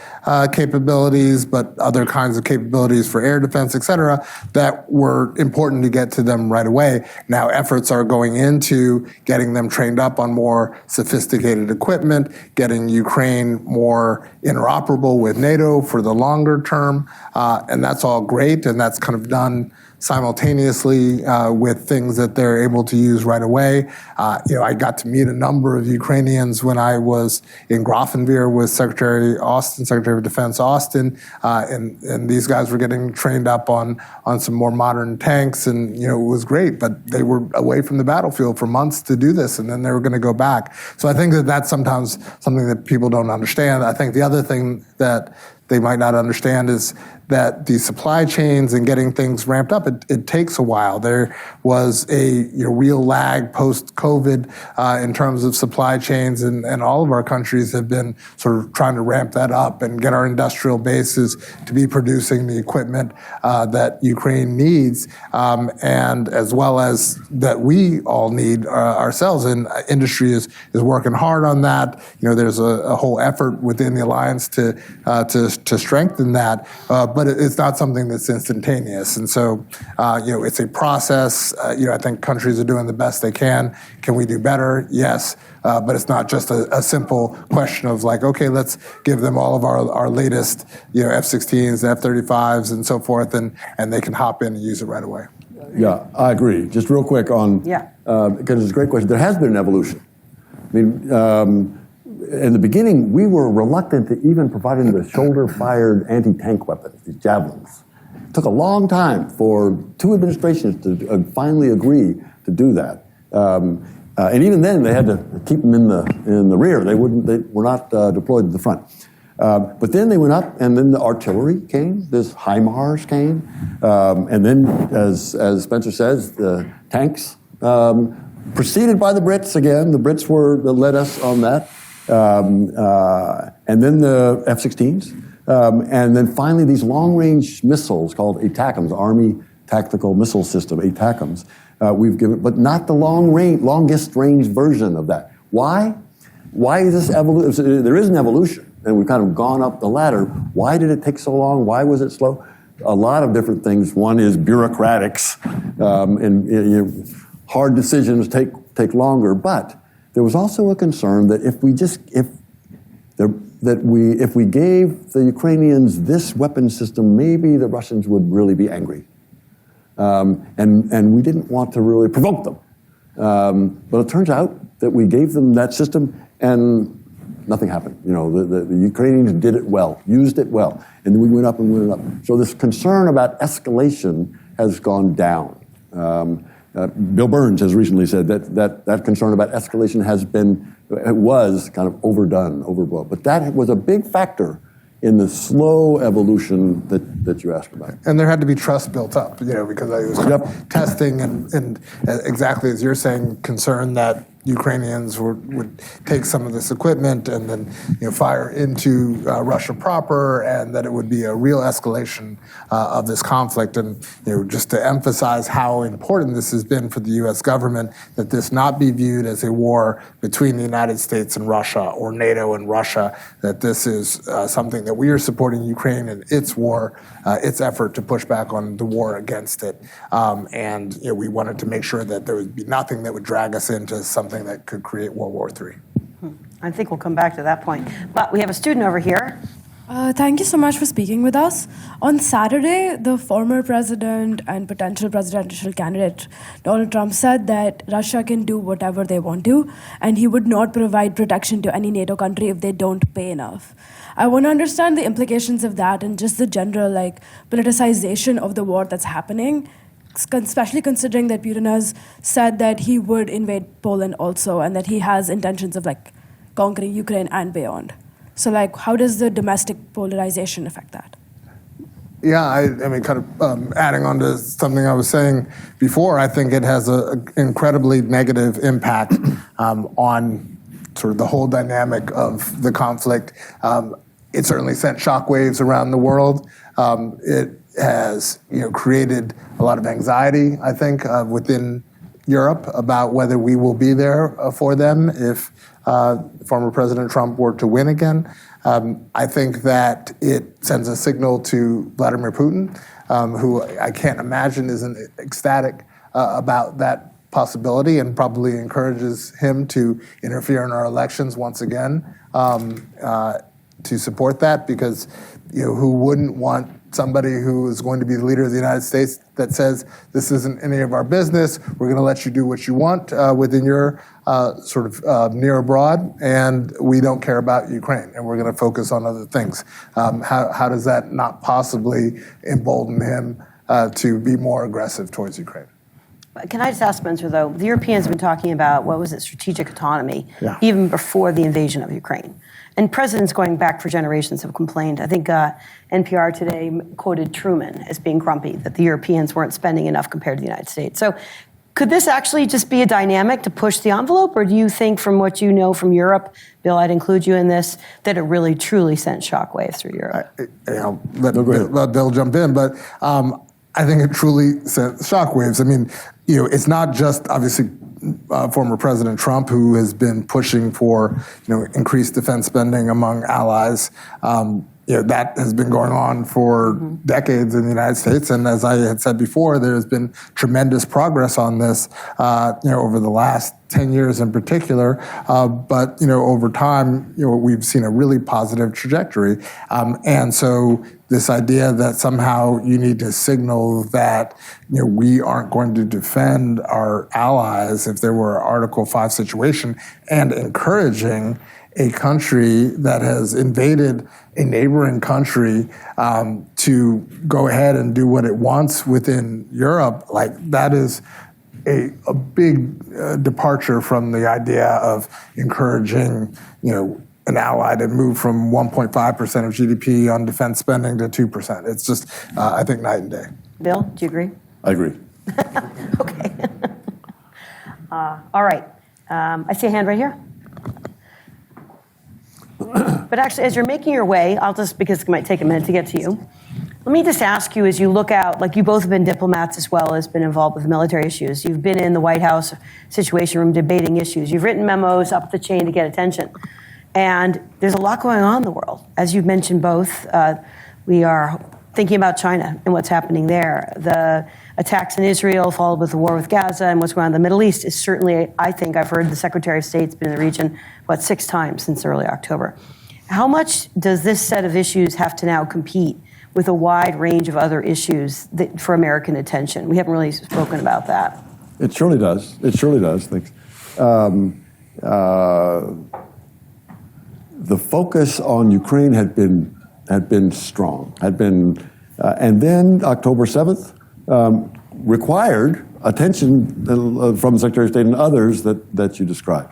capabilities, but other kinds of capabilities for air defense, et cetera, that were important to get to them right away. Now efforts are going into getting them trained up on more sophisticated equipment, getting Ukraine more interoperable with NATO for the longer term, and that's all great, and that's kind of done simultaneously with things that they're able to use right away. I got to meet a number of Ukrainians when I was in Grafenwehr with Secretary of Defense Austin, and these guys were getting trained up on some more modern tanks, and it was great, but they were away from the battlefield for months to do this, and then they were going to go back. So I think that that's sometimes something that people don't understand. I think the other thing that they might not understand is that the supply chains and getting things ramped up, it takes a while. There was a real lag post-COVID in terms of supply chains, and all of our countries have been sort of trying to ramp that up and get our industrial bases to be producing the equipment that Ukraine needs, and as well as that we all need ourselves. And industry is working hard on that. There's a whole effort within the alliance to strengthen that. But it's not something that's instantaneous. And so, it's a process. I think countries are doing the best they can. Can we do better? Yes. But it's not just a simple question of like, okay, let's give them all of our latest, F-16s, F-35s, and so forth, and they can hop in and use it right away. Yeah, I agree. Just real quick on, because it's a great question. There has been an evolution. I mean, in the beginning, we were reluctant to even provide them the shoulder-fired anti-tank weapons, these javelins. It took a long time for 2 administrations to finally agree to do that. And even then, they had to keep them in the rear. They were not deployed to the front. But then they went up, and then the artillery came. This HIMARS came, and then, as Spencer says, the tanks. Preceded by the Brits again. The Brits led us on that. And then the F-16s, and then finally these long-range missiles called ATACMS, Army Tactical Missile System, ATACMS. We've given, but not the longest range version of that. Why? Why is this evolution? There is an evolution, and we've kind of gone up the ladder. Why did it take so long? Why was it slow? A lot of different things. One is bureaucratics, and hard decisions take longer, but there was also a concern that if we gave the Ukrainians this weapon system, maybe the Russians would really be angry, and we didn't want to really provoke them. But it turns out that we gave them that system, and nothing happened. The Ukrainians did it well, used it well, and then we went up and went up. So this concern about escalation has gone down. Bill Burns has recently said that concern about escalation was kind of overblown. But that was a big factor in the slow evolution that you asked about. And there had to be trust built up, because I was testing and exactly as you're saying, concerned that Ukrainians would take some of this equipment and then fire into Russia proper, and that it would be a real escalation of this conflict. And just to emphasize how important this has been for the U.S. government, that this not be viewed as a war between the United States and Russia or NATO and Russia, that this is something that we are supporting Ukraine in its war, its effort to push back on the war against it. And we wanted to make sure that there would be nothing that would drag us into something that could create World War III. I think we'll come back to that point. But we have a student over here. Thank you so much for speaking with us. On Saturday, the former president and potential presidential candidate, Donald Trump, said that Russia can do whatever they want to, and he would not provide protection to any NATO country if they don't pay enough. I want to understand the implications of that and just the general politicization of the war that's happening, especially considering that Putin has said that he would invade Poland also, and that he has intentions of conquering Ukraine and beyond. So how does the domestic polarization affect that? Yeah, I mean, kind of adding on to something I was saying before, I think it has an incredibly negative impact on sort of the whole dynamic of the conflict. It certainly sent shockwaves around the world. It has created a lot of anxiety, I think, within Europe about whether we will be there for them if former President Trump were to win again. I think that it sends a signal to Vladimir Putin, who I can't imagine isn't ecstatic about that possibility, and probably encourages him to interfere in our elections once again to support that, because who wouldn't want somebody who is going to be the leader of the United States that says, this isn't any of our business, we're going to let you do what you want within your sort of near abroad, and we don't care about Ukraine, and we're going to focus on other things. How does that not possibly embolden him to be more aggressive towards Ukraine? Can I just ask Spencer, though, the Europeans have been talking about, what was it, strategic autonomy, Yeah. even before the invasion of Ukraine. And presidents going back for generations have complained. I think NPR today quoted Truman as being grumpy that the Europeans weren't spending enough compared to the United States. So could this actually just be a dynamic to push the envelope, or do you think from what you know from Europe, Bill, I'd include you in this, that it really truly sent shockwaves through Europe? Let Bill jump in, but I think it truly sent shockwaves. I mean, it's not just obviously former President Trump who has been pushing for increased defense spending among allies. That has been going on for decades in the United States, and as I had said before, there has been tremendous progress on this, over the last 10 years in particular. But over time, we've seen a really positive trajectory, and so this idea that somehow you need to signal that we aren't going to defend our allies if there were an Article 5 situation, and encouraging a country that has invaded a neighboring country to go ahead and do what it wants within Europe, like that is a big departure from the idea of encouraging, an ally to move from 1.5% of GDP on defense spending to 2%. It's just, I think, night and day. Bill, do you agree? I agree. Okay. All right. I see a hand right here. But actually, as you're making your way, because it might take a minute to get to you, let me just ask you, as you look out, like you both have been diplomats as well as been involved with military issues. You've been in the White House Situation Room debating issues. You've written memos up the chain to get attention. And there's a lot going on in the world. As you've mentioned both, we are thinking about China and what's happening there. The attacks in Israel, followed with the war with Gaza, and what's going on in the Middle East is certainly, I think, I've heard the Secretary of State's been in the region, 6 times since early October. How much does this set of issues have to now compete with a wide range of other issues for American attention? We haven't really spoken about that. It surely does. It surely does. Thanks. The focus on Ukraine had been strong, and then October 7th required attention from the Secretary of State and others that you described.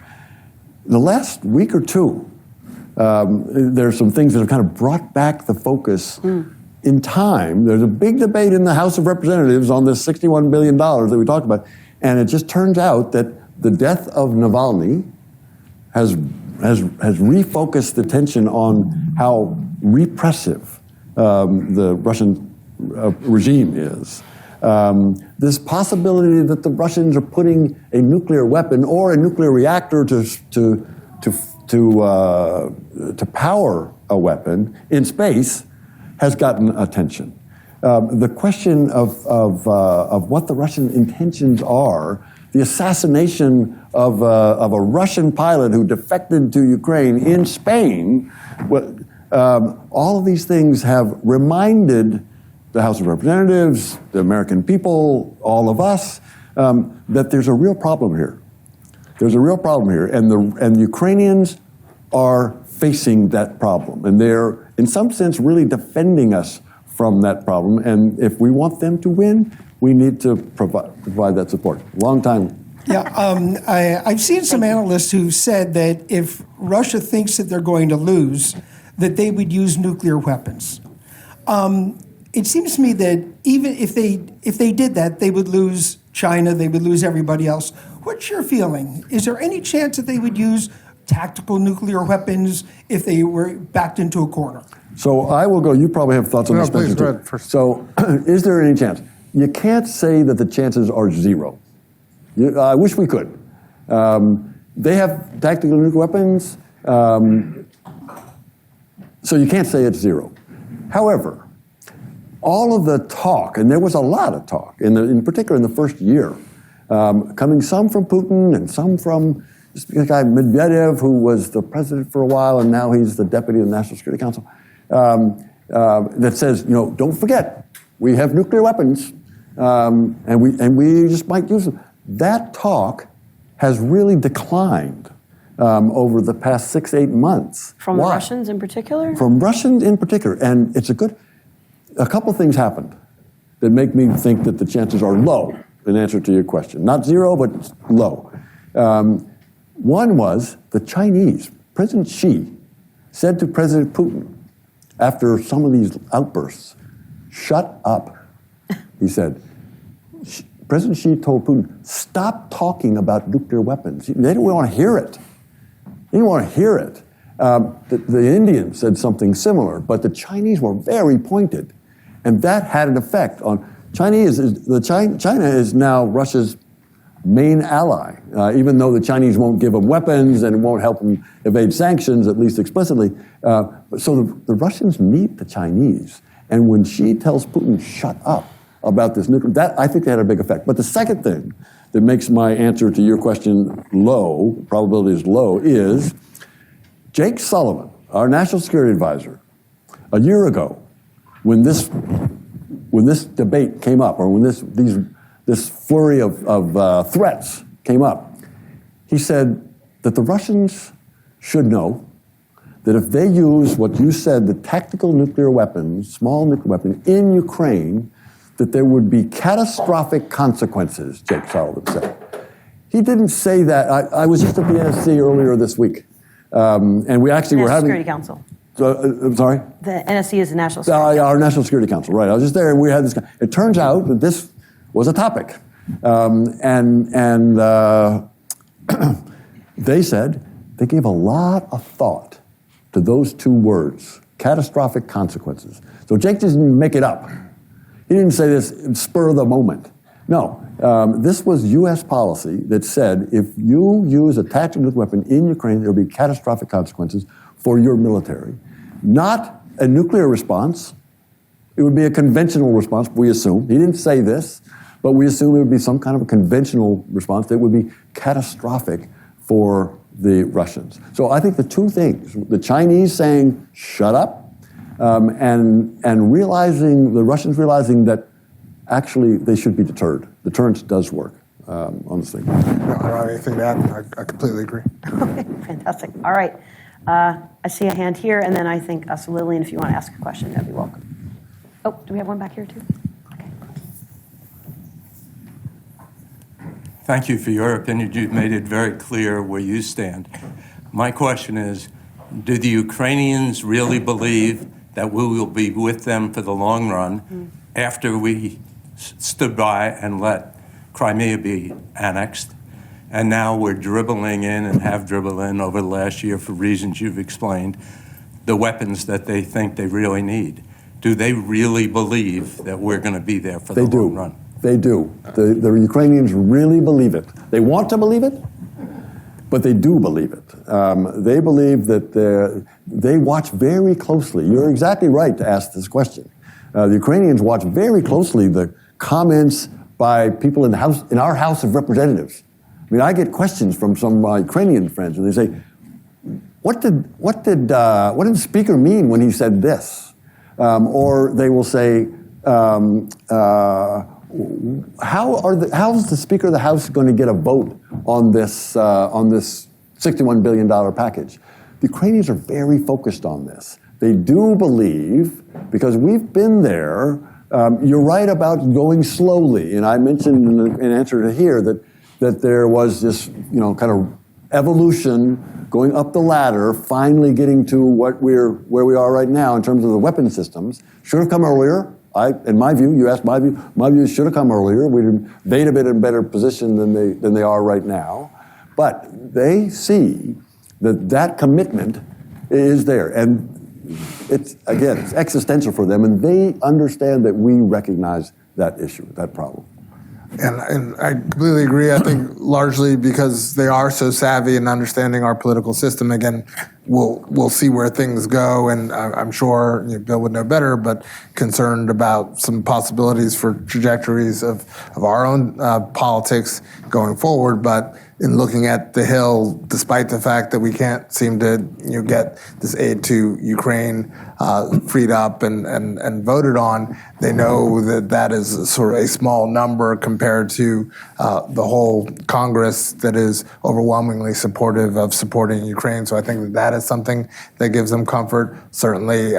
The last week or two, there are some things that have kind of brought back the focus in time. There's a big debate in the House of Representatives on this $61 billion that we talked about, and it just turns out that the death of Navalny has refocused attention on how repressive the Russian regime is. This possibility that the Russians are putting a nuclear weapon or a nuclear reactor to power a weapon in space has gotten attention. The question of what the Russian intentions are, the assassination of a Russian pilot who defected to Ukraine in Spain, all of these things have reminded the House of Representatives, the American people, all of us, that there's a real problem here. There's a real problem here, and the Ukrainians are facing that problem, and they're, in some sense, really defending us from that problem. And if we want them to win, we need to provide that support. Long time. Yeah, I've seen some analysts who said that if Russia thinks that they're going to lose, that they would use nuclear weapons. It seems to me that even if they did that, they would lose China, they would lose everybody else. What's your feeling? Is there any chance that they would use tactical nuclear weapons if they were backed into a corner? So I will go. You probably have thoughts on this. Please, go ahead first. So is there any chance? You can't say that the chances are zero. I wish we could. They have tactical nuclear weapons, so you can't say it's zero. However, all of the talk, and there was a lot of talk, in particular in the first year, coming some from Putin and some from this guy Medvedev, who was the president for a while and now he's the deputy of the National Security Council, that says, don't forget, we have nuclear weapons, and we just might use them. That talk has really declined over the past 6-8 months. From the Russians in particular? From Russians in particular. And a couple things happened that make me think that the chances are low. in answer to your question. Not zero, but low. One was the Chinese. President Xi said to President Putin after some of these outbursts, "Shut up," he said. President Xi told Putin, "Stop talking about nuclear weapons." They didn't want to hear it. They didn't want to hear it. The Indians said something similar, but the Chinese were very pointed, and that had an effect on China is now Russia's main ally, even though the Chinese won't give them weapons and won't help them evade sanctions, at least explicitly. So the Russians need the Chinese, and when Xi tells Putin, "Shut up," about this nuclear, that I think that had a big effect. But the second thing that makes my answer to your question low, probability is low, is Jake Sullivan, our national security advisor, a year ago, when this debate came up, or when this flurry of threats came up, he said that the Russians should know that if they use what you said, the tactical nuclear weapons, small nuclear weapons, in Ukraine, that there would be catastrophic consequences, Jake Sullivan said. He didn't say that. I was just at the NSC earlier this week, and we actually were having... Security Council. I'm sorry? The NSC is the National Security Council. Our National Security Council, right. I was just there, and we had this... It turns out that this was a topic. They said they gave a lot of thought to those two words, catastrophic consequences. So Jake didn't make it up. He didn't say this spur of the moment. No, this was U.S. policy that said if you use a tactical nuclear weapon in Ukraine, there will be catastrophic consequences for your military. Not a nuclear response. It would be a conventional response, we assume. He didn't say this, but we assume it would be some kind of a conventional response that would be catastrophic for the Russians. So I think the two things, the Chinese saying, "Shut up," and realizing, the Russians realizing that actually they should be deterred. Deterrence does work on this thing. No, I don't have anything to add. I completely agree. Okay, fantastic. All right. I see a hand here, and then I think Lillian, if you want to ask a question, that'd be welcome. Oh, do we have one back here too? Okay. Thank you for your opinion. You've made it very clear where you stand. My question is, do the Ukrainians really believe that we will be with them for the long run after we stood by and let Crimea be annexed? And now we're dribbling in and have dribbled in over the last year for reasons you've explained, the weapons that they think they really need. Do they really believe that we're going to be there for the long run? They do. The Ukrainians really believe it. They want to believe it, but they do believe it. They believe that they watch very closely. You're exactly right to ask this question. The Ukrainians watch very closely the comments by people in our House of Representatives. I mean, I get questions from some of my Ukrainian friends, and they say, "What did the speaker mean when he said this?" Or they will say, "How is the Speaker of the House going to get a vote on this $61 billion package?" The Ukrainians are very focused on this. They do believe, because we've been there. You're right about going slowly, and I mentioned in answer to here that there was this, kind of evolution going up the ladder, finally getting to where we are right now in terms of the weapon systems. Should have come earlier. In my view, you asked my view. My view should have come earlier. They'd have been in a better position than they are right now. But they see that commitment is there, and it's existential for them, and they understand that we recognize that issue, that problem. And I completely agree. I think largely because they are so savvy in understanding our political system. Again, we'll see where things go, and I'm sure Bill would know better, but concerned about some possibilities for trajectories of our own politics going forward. But in looking at the Hill, despite the fact that we can't seem to get this aid to Ukraine freed up and voted on, they know that is sort of a small number compared to the whole Congress that is overwhelmingly supportive of supporting Ukraine. So I think that that is something that gives them comfort. Certainly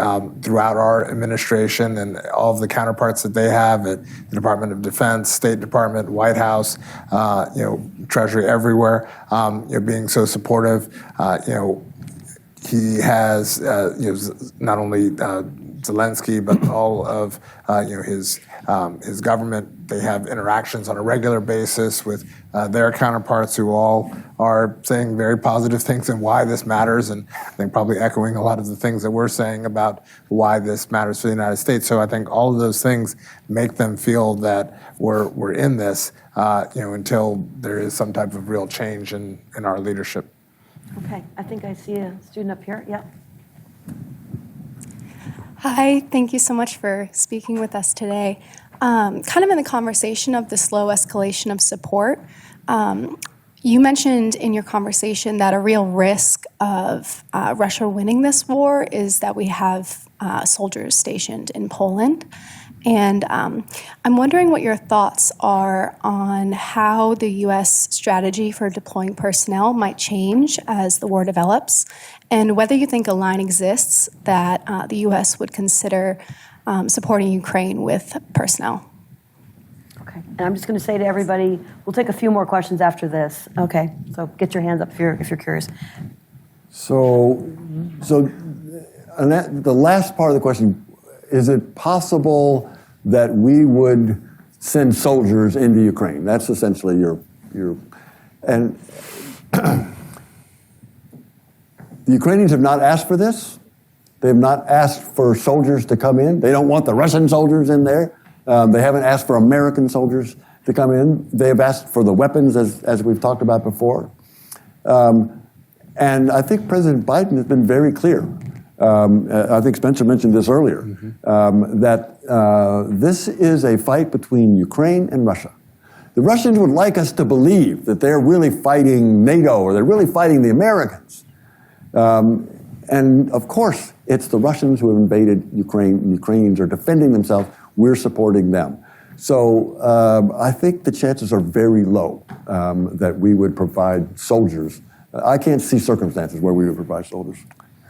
throughout our administration and all of the counterparts that they have at the Department of Defense, State Department, White House, Treasury everywhere, being so supportive. He has not only Zelensky, but all of his government. They have interactions on a regular basis with their counterparts who all are saying very positive things and why this matters, and I think probably echoing a lot of the things that we're saying about why this matters for the United States. So I think all of those things make them feel that we're in this, until there is some type of real change in our leadership. Okay, I think I see a student up here. Yeah. Hi, thank you so much for speaking with us today. Kind of in the conversation of the slow escalation of support, you mentioned in your conversation that a real risk of Russia winning this war is that we have soldiers stationed in Poland. And I'm wondering what your thoughts are on how the U.S. strategy for deploying personnel might change as the war develops, and whether you think a line exists that the U.S. would consider supporting Ukraine with personnel. Okay, and I'm just going to say to everybody, we'll take a few more questions after this. Okay, so get your hands up if you're curious. So and the last part of the question, is it possible that we would send soldiers into Ukraine? That's essentially your and the Ukrainians have not asked for this. They have not asked for soldiers to come in. They don't want the Russian soldiers in there. They haven't asked for American soldiers to come in. They have asked for the weapons, as we've talked about before. And I think President Biden has been very clear. I think Spencer mentioned this earlier, that this is a fight between Ukraine and Russia. The Russians would like us to believe that they're really fighting NATO or they're really fighting the Americans. And of course, it's the Russians who have invaded Ukraine. The Ukrainians are defending themselves. We're supporting them. So I think the chances are very low that we would provide soldiers. I can't see circumstances where we would provide soldiers.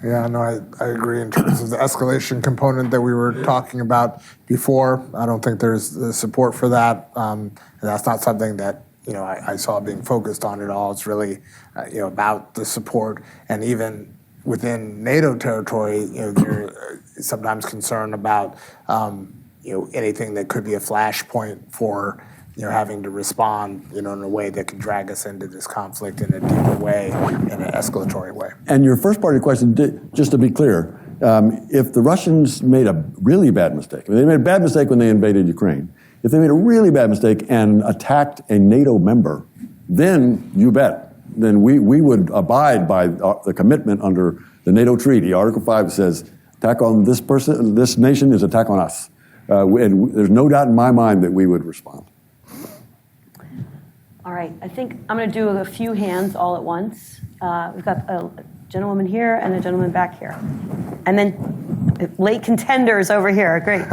Yeah, no, I agree in terms of the escalation component that we were talking about before. I don't think there's the support for that. And that's not something that, I saw being focused on at all. It's really, about the support. And even within NATO territory, there is sometimes concern about, anything that could be a flashpoint for, having to respond, in a way that could drag us into this conflict in a deeper way, in an escalatory way. And your first part of your question, just to be clear, if the Russians made a really bad mistake, they made a bad mistake when they invaded Ukraine, if they made a really bad mistake and attacked a NATO member, then you bet, then we would abide by the commitment under the NATO treaty. Article 5 says, attack on this person, this nation is attack on us. And there's no doubt in my mind that we would respond. All right, I think I'm going to do a few hands all at once. We've got a gentlewoman here and a gentleman back here. And then late contenders over here. Great.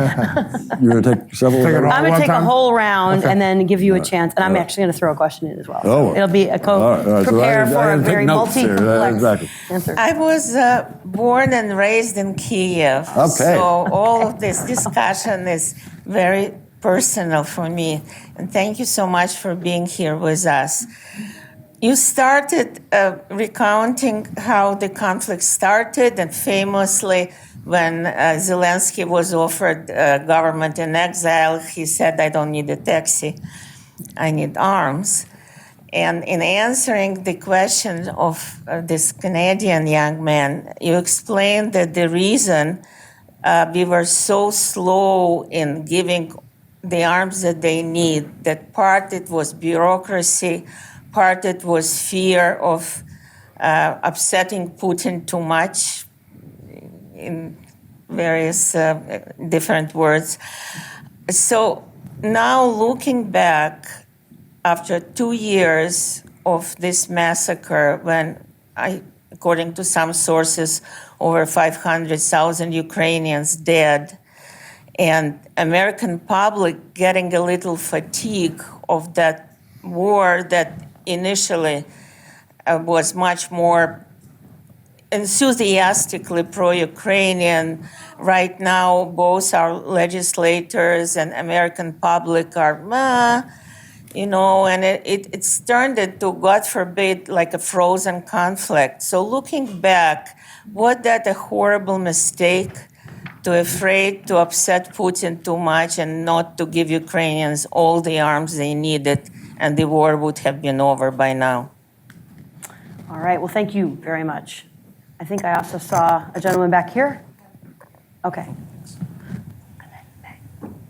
You're going to take several? I'm going to take a whole round and then give you a chance. And I'm actually going to throw a question in as well. Oh. It'll be a prepare for a very multi-complex answer. I was born and raised in Kyiv. Okay. So all of this discussion is very personal for me. And thank you so much for being here with us. You started recounting how the conflict started, and famously, when Zelensky was offered government in exile, he said, "I don't need a taxi, I need arms." And in answering the question of this Canadian young man, you explained that the reason we were so slow in giving the arms that they need, that part it was bureaucracy, part it was fear of upsetting Putin too much, in various different words. So now looking back, after 2 years of this massacre, when according to some sources, over 500,000 Ukrainians dead, and American public getting a little fatigue of that war that initially was much more enthusiastically pro-Ukrainian. Right now, both our legislators and American public are, and it's turned into, God forbid, like a frozen conflict. So looking back, was that a horrible mistake to afraid to upset Putin too much and not to give Ukrainians all the arms they needed, and the war would have been over by now? All right, well, thank you very much. I think I also saw a gentleman back here. Okay.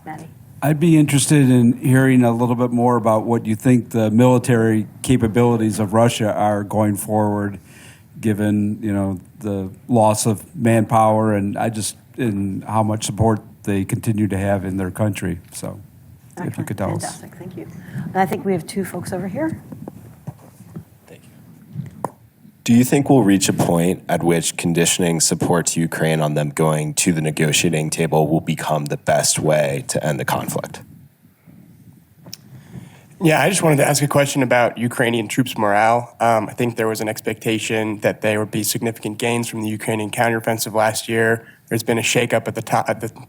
Maddie. I'd be interested in hearing a little bit more about what you think the military capabilities of Russia are going forward, given the loss of manpower and how much support they continue to have in their country. So, if you could tell us. Fantastic, thank you. And I think we have two folks over here. Do you think we'll reach a point at which conditioning support to Ukraine on them going to the negotiating table will become the best way to end the conflict? Yeah, I just wanted to ask a question about Ukrainian troops' morale. I think there was an expectation that there would be significant gains from the Ukrainian counteroffensive last year. There's been a shakeup at the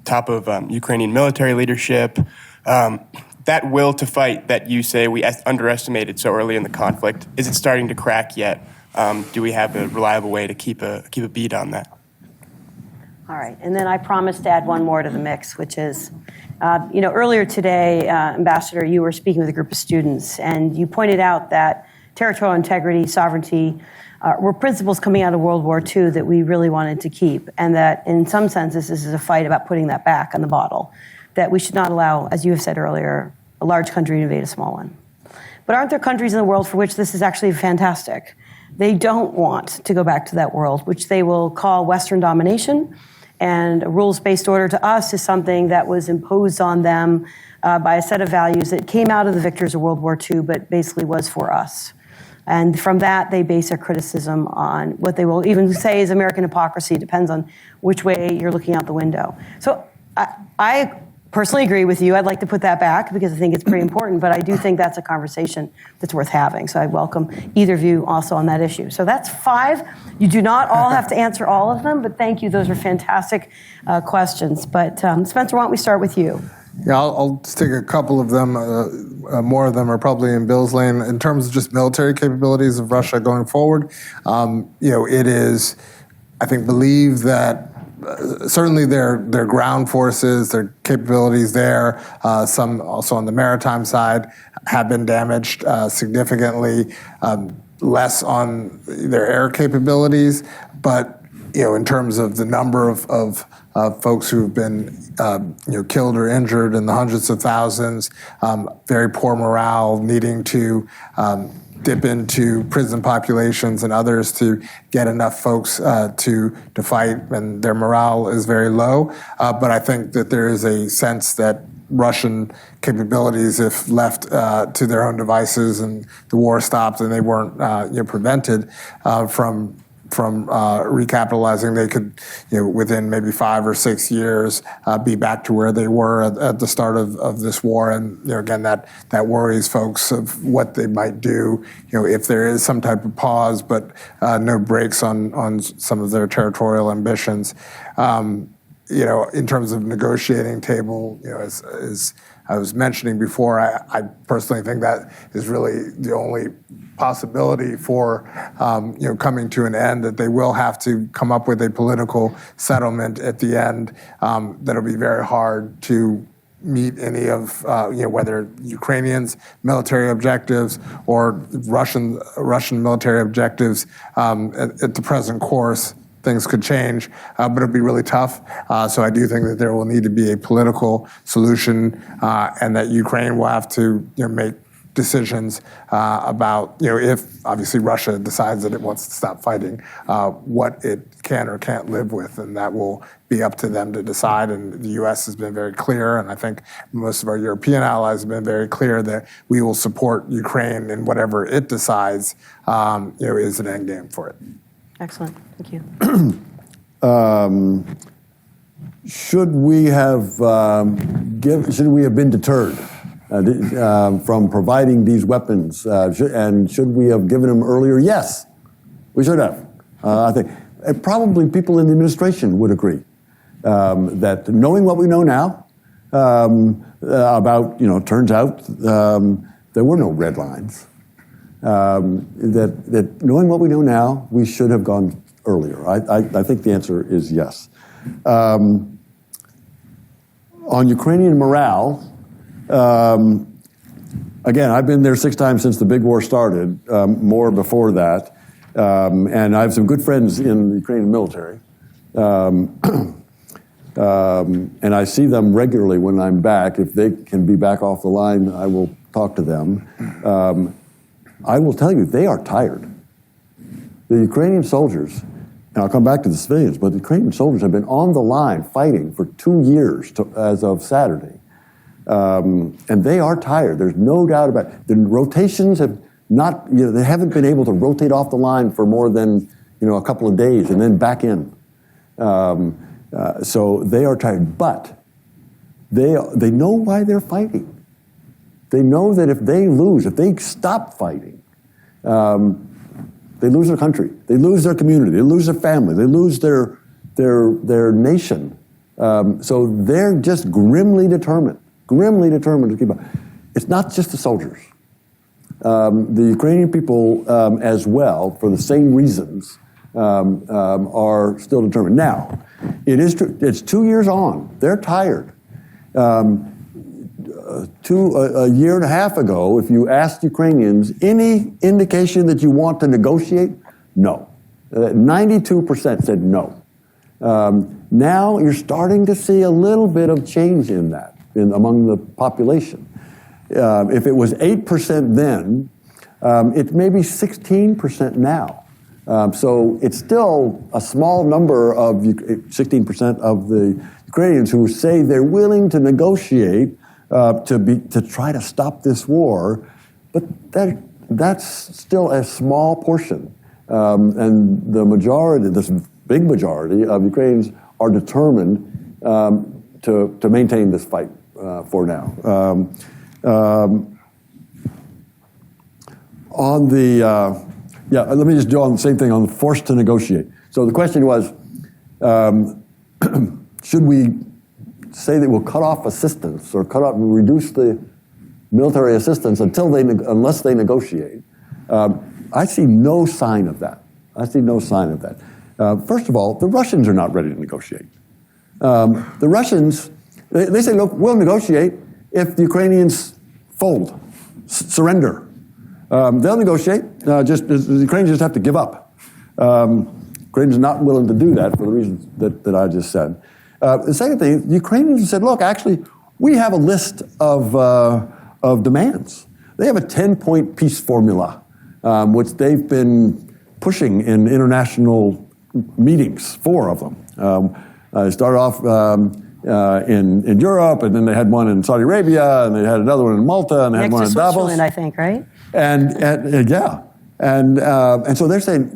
top of Ukrainian military leadership. That will to fight that you say we underestimated so early in the conflict, is it starting to crack yet? Do we have a reliable way to keep a beat on that? All right, and then I promised to add one more to the mix, which is, earlier today, Ambassador, you were speaking with a group of students, and you pointed out that territorial integrity, sovereignty, were principles coming out of World War II that we really wanted to keep, and that in some senses this is a fight about putting that back on the bottle, that we should not allow, as you have said earlier, a large country to invade a small one. But aren't there countries in the world for which this is actually fantastic? They don't want to go back to that world, which they will call Western domination. And a rules-based order to us is something that was imposed on them by a set of values that came out of the victors of World War II, but basically was for us. And from that, they base their criticism on what they will even say is American hypocrisy. It depends on which way you're looking out the window. So I personally agree with you. I'd like to put that back because I think it's pretty important, but I do think that's a conversation that's worth having. So I welcome either of you also on that issue. So that's 5. You do not all have to answer all of them, but thank you. Those are fantastic questions. But Spencer, why don't we start with you? Yeah, I'll just take a couple of them. More of them are probably in Bill's lane. In terms of just military capabilities of Russia going forward, it is, I think, believe that certainly their ground forces, their capabilities there, some also on the maritime side, have been damaged significantly, less on their air capabilities. But, in terms of the number of folks who've been killed or injured in the hundreds of thousands, very poor morale, needing to dip into prison populations and others to get enough folks to fight, and their morale is very low. But I think that there is a sense that Russian capabilities, if left to their own devices and the war stopped and they weren't prevented from recapitalizing, they could, within maybe 5 or 6 years, be back to where they were at the start of this war. And again, that worries folks of what they might do, if there is some type of pause, but no brakes on some of their territorial ambitions. In terms of negotiating table, as I was mentioning before, I personally think that is really the only possibility for coming to an end, that they will have to come up with a political settlement at the end that'll be very hard to meet any of whether Ukrainians' military objectives or Russian military objectives at the present course. Things could change, but it'll be really tough. So I do think that there will need to be a political solution, and that Ukraine will have to make decisions about, if obviously Russia decides that it wants to stop fighting, what it can or can't live with, and that will be up to them to decide. And the U.S. has been very clear, and I think most of our European allies have been very clear that we will support Ukraine in whatever it decides, is an end game for it. Excellent, thank you. Should we have been deterred from providing these weapons? And should we have given them earlier? Yes, we should have. I think probably people in the administration would agree that knowing what we know now about, turns out there were no red lines. That knowing what we know now, we should have gone earlier. I think the answer is yes. On Ukrainian morale, again, I've been there 6 times since the big war started, more before that, and I have some good friends in the Ukrainian military, and I see them regularly when I'm back. If they can be back off the line, I will talk to them. I will tell you, they are tired. The Ukrainian soldiers, and I'll come back to the civilians, but the Ukrainian soldiers have been on the line fighting for 2 years as of Saturday. And they are tired. There's no doubt about it. The rotations have not, they haven't been able to rotate off the line for more than, a couple of days and then back in. So they are tired, but they know why they're fighting. They know that if they lose, if they stop fighting, they lose their country, they lose their community, they lose their family, they lose their nation. So they're just grimly determined to keep up. It's not just the soldiers. The Ukrainian people as well, for the same reasons, are still determined. Now, it is true, it's 2 years on. They're tired. A year and a half ago, if you asked Ukrainians any indication that you want to negotiate, no. 92% said no. Now you're starting to see a little bit of change in that among the population. If it was 8% then, it may be 16% now. So it's still a small number of 16% of the Ukrainians who say they're willing to negotiate to try to stop this war, but that's still a small portion, and the majority, this big majority of Ukrainians are determined to maintain this fight for now. On the let me just do on the same thing on the forced to negotiate. So the question was, should we say that we'll cut off assistance or reduce the military assistance unless they negotiate? I see no sign of that. First of all, the Russians are not ready to negotiate. The Russians, they say, look, we'll negotiate if the Ukrainians fold, surrender. They'll negotiate. The Ukrainians just have to give up. Ukrainians are not willing to do that for the reasons that I just said. The second thing, the Ukrainians said, look, actually, we have a list of demands. They have a 10-point peace formula, which they've been pushing in international meetings, 4 of them. They started off in Europe, and then they had one in Saudi Arabia, and they had another one in Malta, and they had one in Davos. Switzerland, I think, right? And so they're saying,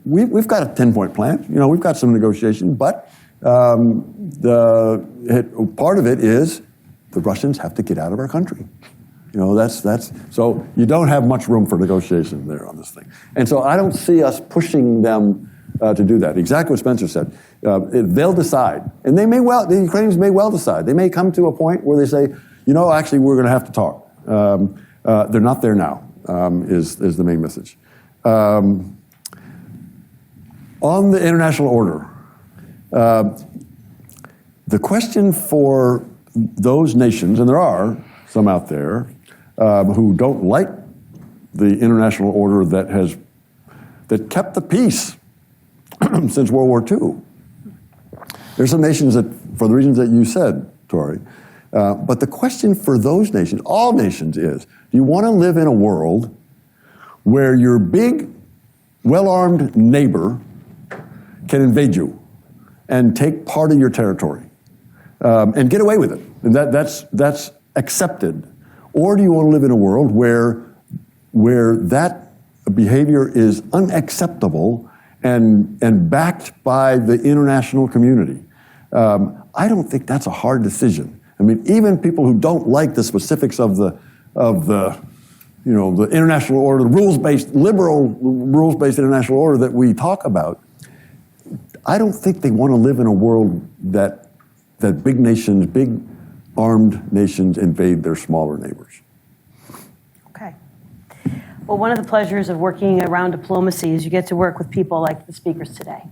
we've got a 10-point plan. We've got some negotiation, but part of it is the Russians have to get out of our country. So you don't have much room for negotiation there on this thing. And so I don't see us pushing them to do that. Exactly what Spencer said. They'll decide, and the Ukrainians may well decide. They may come to a point where they say, actually, we're going to have to talk. They're not there now. Is the main message. On the international order, the question for those nations, and there are some out there who don't like the international order that kept the peace since World War II. There's some nations that, for the reasons that you said, Tori, but the question for those nations, all nations, is: do you want to live in a world where your big, well-armed neighbor can invade you and take part of your territory and get away with it, and that's accepted? Or do you want to live in a world where that behavior is unacceptable and backed by the international community? I don't think that's a hard decision. I mean, even people who don't like the specifics of the international order, the liberal rules-based international order that we talk about, I don't think they want to live in a world that big nations, big armed nations invade their smaller neighbors. Okay. Well, one of the pleasures of working around diplomacy is you get to work with people like the speakers today.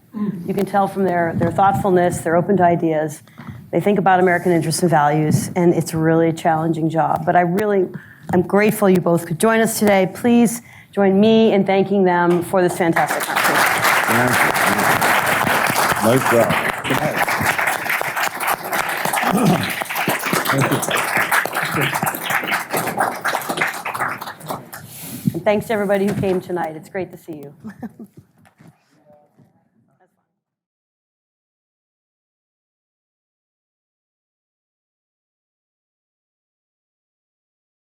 You can tell from their thoughtfulness, they're open to ideas, they think about American interests and values, and it's really a challenging job. But I'm grateful you both could join us today. Please join me in thanking them for this fantastic conversation. Thank you. Nice job. And thanks to everybody who came tonight. It's great to see you.